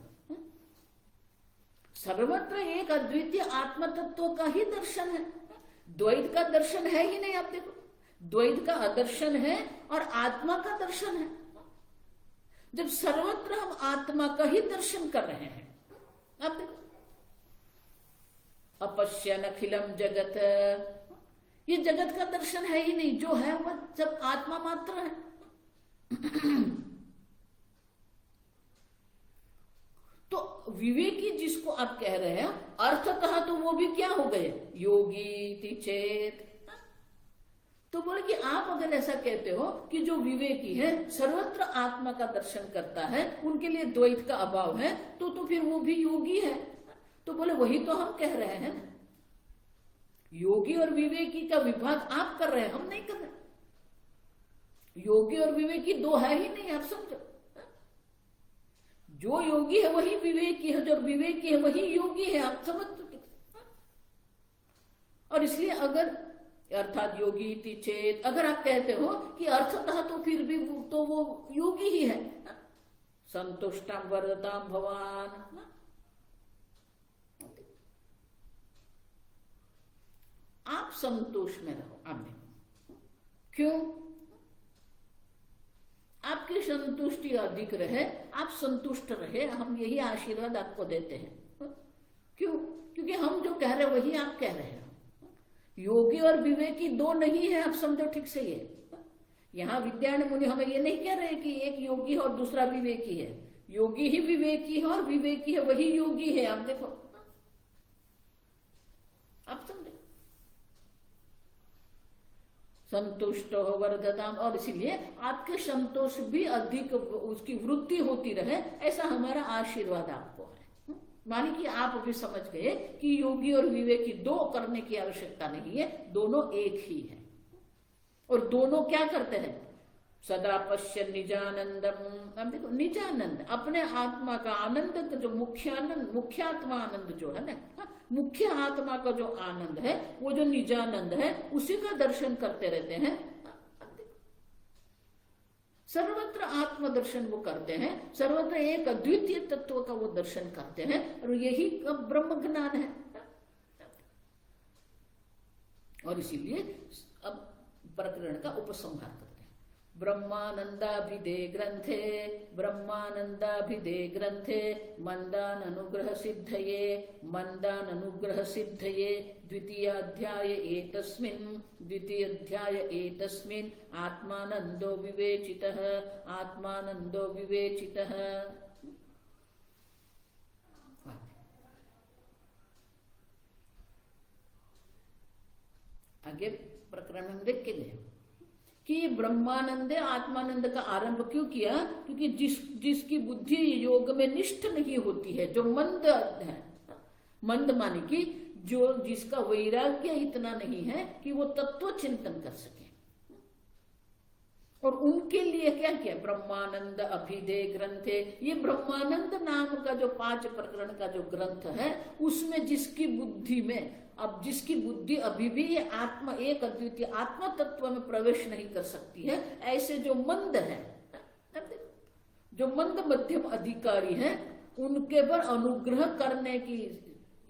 सर्वत्र एक अद्वितीय आत्म तत्व का ही दर्शन है, द्वैत का दर्शन है ही नहीं। आप देखो, द्वैत का अदर्शन है और आत्मा का दर्शन है। जब सर्वत्र हम आत्मा का ही दर्शन कर रहे हैं, आप देखो, अपश्यन् अखिलम जगत, ये जगत का दर्शन है ही नहीं। जो है वह सब आत्मा मात्र है। तो विवेकी जिसको आप कह रहे हैं, अर्थतः तो वो भी क्या हो गए? योगी चेत। तो बोले कि आप अगर ऐसा कहते हो कि जो विवेकी है सर्वत्र आत्मा का दर्शन करता है, उनके लिए द्वैत का अभाव है, तो फिर वो भी योगी है। तो बोले वही तो हम कह रहे हैं, योगी और विवेकी का विभाग आप कर रहे हैं, हम नहीं कर रहे। योगी और विवेकी दो है ही नहीं, आप समझो। जो योगी है वही विवेकी है, जो विवेकी है वही योगी है, आप समझ चुके। और इसलिए अगर अर्थात योगी इति चेत, अगर आप कहते हो कि अर्थतः तो फिर भी तो वो योगी ही है। संतुष्टम वर्धताम भवान, आप संतोष में रहो। आमीन। क्यों? आपकी संतुष्टि अधिक रहे, आप संतुष्ट रहे, हम यही आशीर्वाद आपको देते हैं। क्यों? क्योंकि हम जो कह रहे हैं वही आप कह रहे हैं। योगी और विवेकी दो नहीं है, आप समझो ठीक से। ये यहाँ विद्यारण्य मुनि हमें ये नहीं कह रहे कि एक योगी है और दूसरा विवेकी है। योगी ही विवेकी है और विवेकी है वही योगी है। आप देखो, आप समझे। संतुष्ट हो वर्धताम, और इसीलिए आपके संतोष भी अधिक उसकी वृद्धि होती रहे, ऐसा हमारा आशीर्वाद आपको है। मानी कि आप अभी समझ गए कि योगी और विवेकी दो करने की आवश्यकता नहीं है, दोनों एक ही है। और दोनों क्या करते हैं? सदा पश्यन् निजानंदम। अब देखो, निजानंद अपने आत्मा का आनंद, जो मुख्यानंद, मुख्यात्मा आनंद जो है ना, मुख्य आत्मा का जो आनंद है, वो जो निजानंद है, उसी का दर्शन करते रहते हैं। सर्वत्र आत्म दर्शन वो करते हैं, सर्वत्र एक अद्वितीय तत्व का वो दर्शन करते हैं, और यही ब्रह्म ज्ञान है। और इसीलिए अब प्रकरण का उपसंहार करते हैं। ब्रह्मानंदाभिधे ग्रंथे मंदानुग्रह सिद्धये द्वितीयाध्याय एतस्मिन् आत्मानंदो विवेचितः। आगे प्रकरण में देख के गए कि ब्रह्मानंद आत्मानंद का आरंभ क्यों किया, क्योंकि जिसकी बुद्धि योग में निष्ठ नहीं होती है, जो मंद है, मंद माने कि जो जिसका वैराग्य इतना नहीं है कि वो तत्व चिंतन कर सके, और उनके लिए क्या किया, ब्रह्मानंद अभिधेय ग्रंथे, ये ब्रह्मानंद नाम का जो 5 प्रकरण का जो ग्रंथ है उसमें जिसकी बुद्धि अभी भी ये आत्मा एक अद्वितीय आत्मा तत्व में प्रवेश नहीं कर सकती है, ऐसे जो मंद है, जो मंद मध्यम अधिकारी हैं, उनके पर अनुग्रह करने की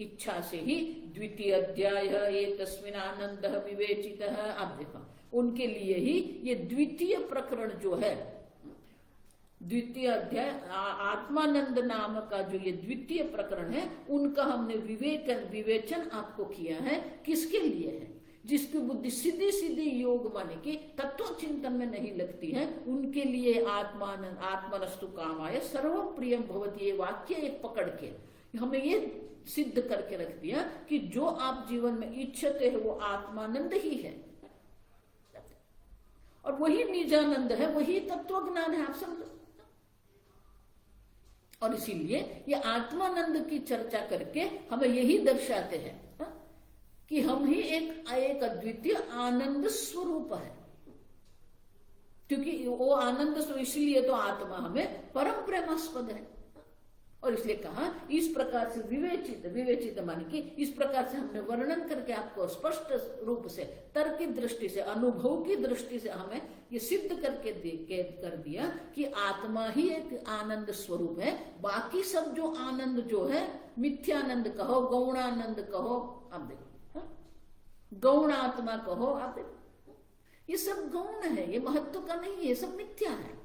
इच्छा से ही द्वितीय अध्याय ये तस्मिन् आनंद विवेचित है। आप देखो उनके लिए ही ये द्वितीय प्रकरण जो है, द्वितीय अध्याय आत्मानंद नाम का जो ये द्वितीय प्रकरण है, उनका हमने विवेचन आपको किया है। किसके लिए है, जिसकी बुद्धि सीधी योग माने कि तत्व चिंतन में नहीं लगती है, उनके लिए आत्मनस्तु कामाय सर्व प्रियम भवति, ये वाक्य एक पकड़ के हमें ये सिद्ध करके रख दिया कि जो आप जीवन में इच्छते हैं वो आत्मानंद ही है, और वही निजानंद है, वही तत्व ज्ञान है। आप समझो, और इसीलिए ये आत्मानंद की चर्चा करके हमें यही दर्शाते हैं कि हम ही एक अद्वितीय आनंद स्वरूप है, क्योंकि वो आनंद स्वरूप, इसलिए तो आत्मा हमें परम प्रेमास्पद है। और इसलिए कहा इस प्रकार से विवेचित माने कि इस प्रकार से हमने वर्णन करके आपको स्पष्ट रूप से तर्क की दृष्टि से, अनुभव की दृष्टि से हमें ये सिद्ध करके कर दिया कि आत्मा ही एक आनंद स्वरूप है। बाकी सब जो आनंद जो है, मिथ्यानंद कहो, गौणानंद कहो, आप देखो, गौण आत्मा कहो, आप देखो, ये सब गौण है, ये महत्व का नहीं है, ये सब मिथ्या है।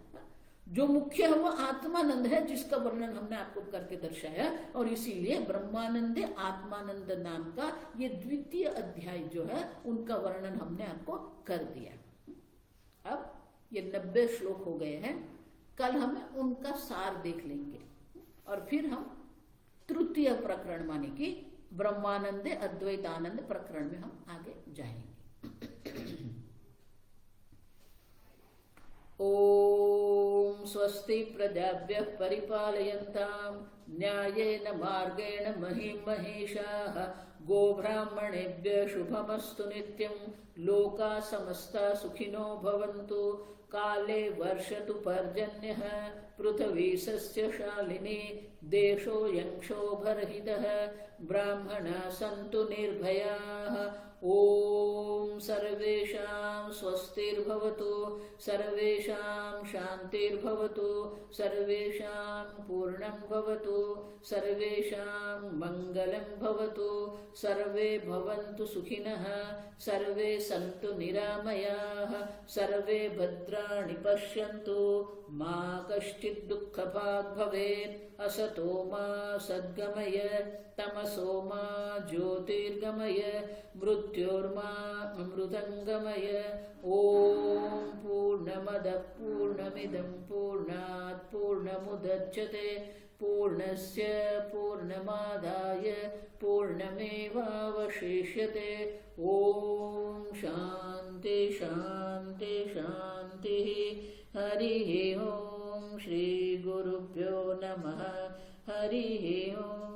जो मुख्य है वो आत्मानंद है, जिसका वर्णन हमने आपको करके दर्शाया। और इसीलिए ब्रह्मानंद आत्मानंद नाम का ये द्वितीय अध्याय जो है, उनका वर्णन हमने आपको कर दिया। अब ये 90 श्लोक हो गए हैं, कल हम उनका सार देख लेंगे, और फिर हम तृतीय प्रकरण माने कि ब्रह्मानंद अद्वैतानंद प्रकरण में हम आगे जाएंगे। ओम स्वस्ति प्रजाभ्यः परिपालयन्तां न्यायेन मार्गेण महीं महिषाः गोब्राह्मणेभ्यः शुभमस्तु नित्यं लोकाः समस्ताः सुखिनो भवन्तु काले वर्षतु पर्जन्यः पृथिवी सस्यशालिनी देशोऽयं क्षोभरहितः ब्राह्मणाः सन्तु निर्भयाः। ओम सर्वेषां स्वस्तिर्भवतु, सर्वेषां शान्तिर्भवतु, सर्वेषां पूर्णं भवतु, सर्वेषां मङ्गलं भवतु, सर्वे भवन्तु सुखिनः, सर्वे सन्तु निरामयाः, सर्वे भद्राणि पश्यन्तु, मा कश्चित् दुःखभाग् भवेत्। असतो मा सद्गमय, तमसो मा ज्योतिर्गमय, मृत्योर्मा अमृतंगमय। ओम पूर्णमदः पूर्णमिदं पूर्णात् पूर्णमुदच्यते पूर्णस्य पूर्णमादाय पूर्णमेवावशिष्यते। ओम शांति शांति शांति। हरि ओम। श्री गुरुभ्यो नमः। हरि ओम।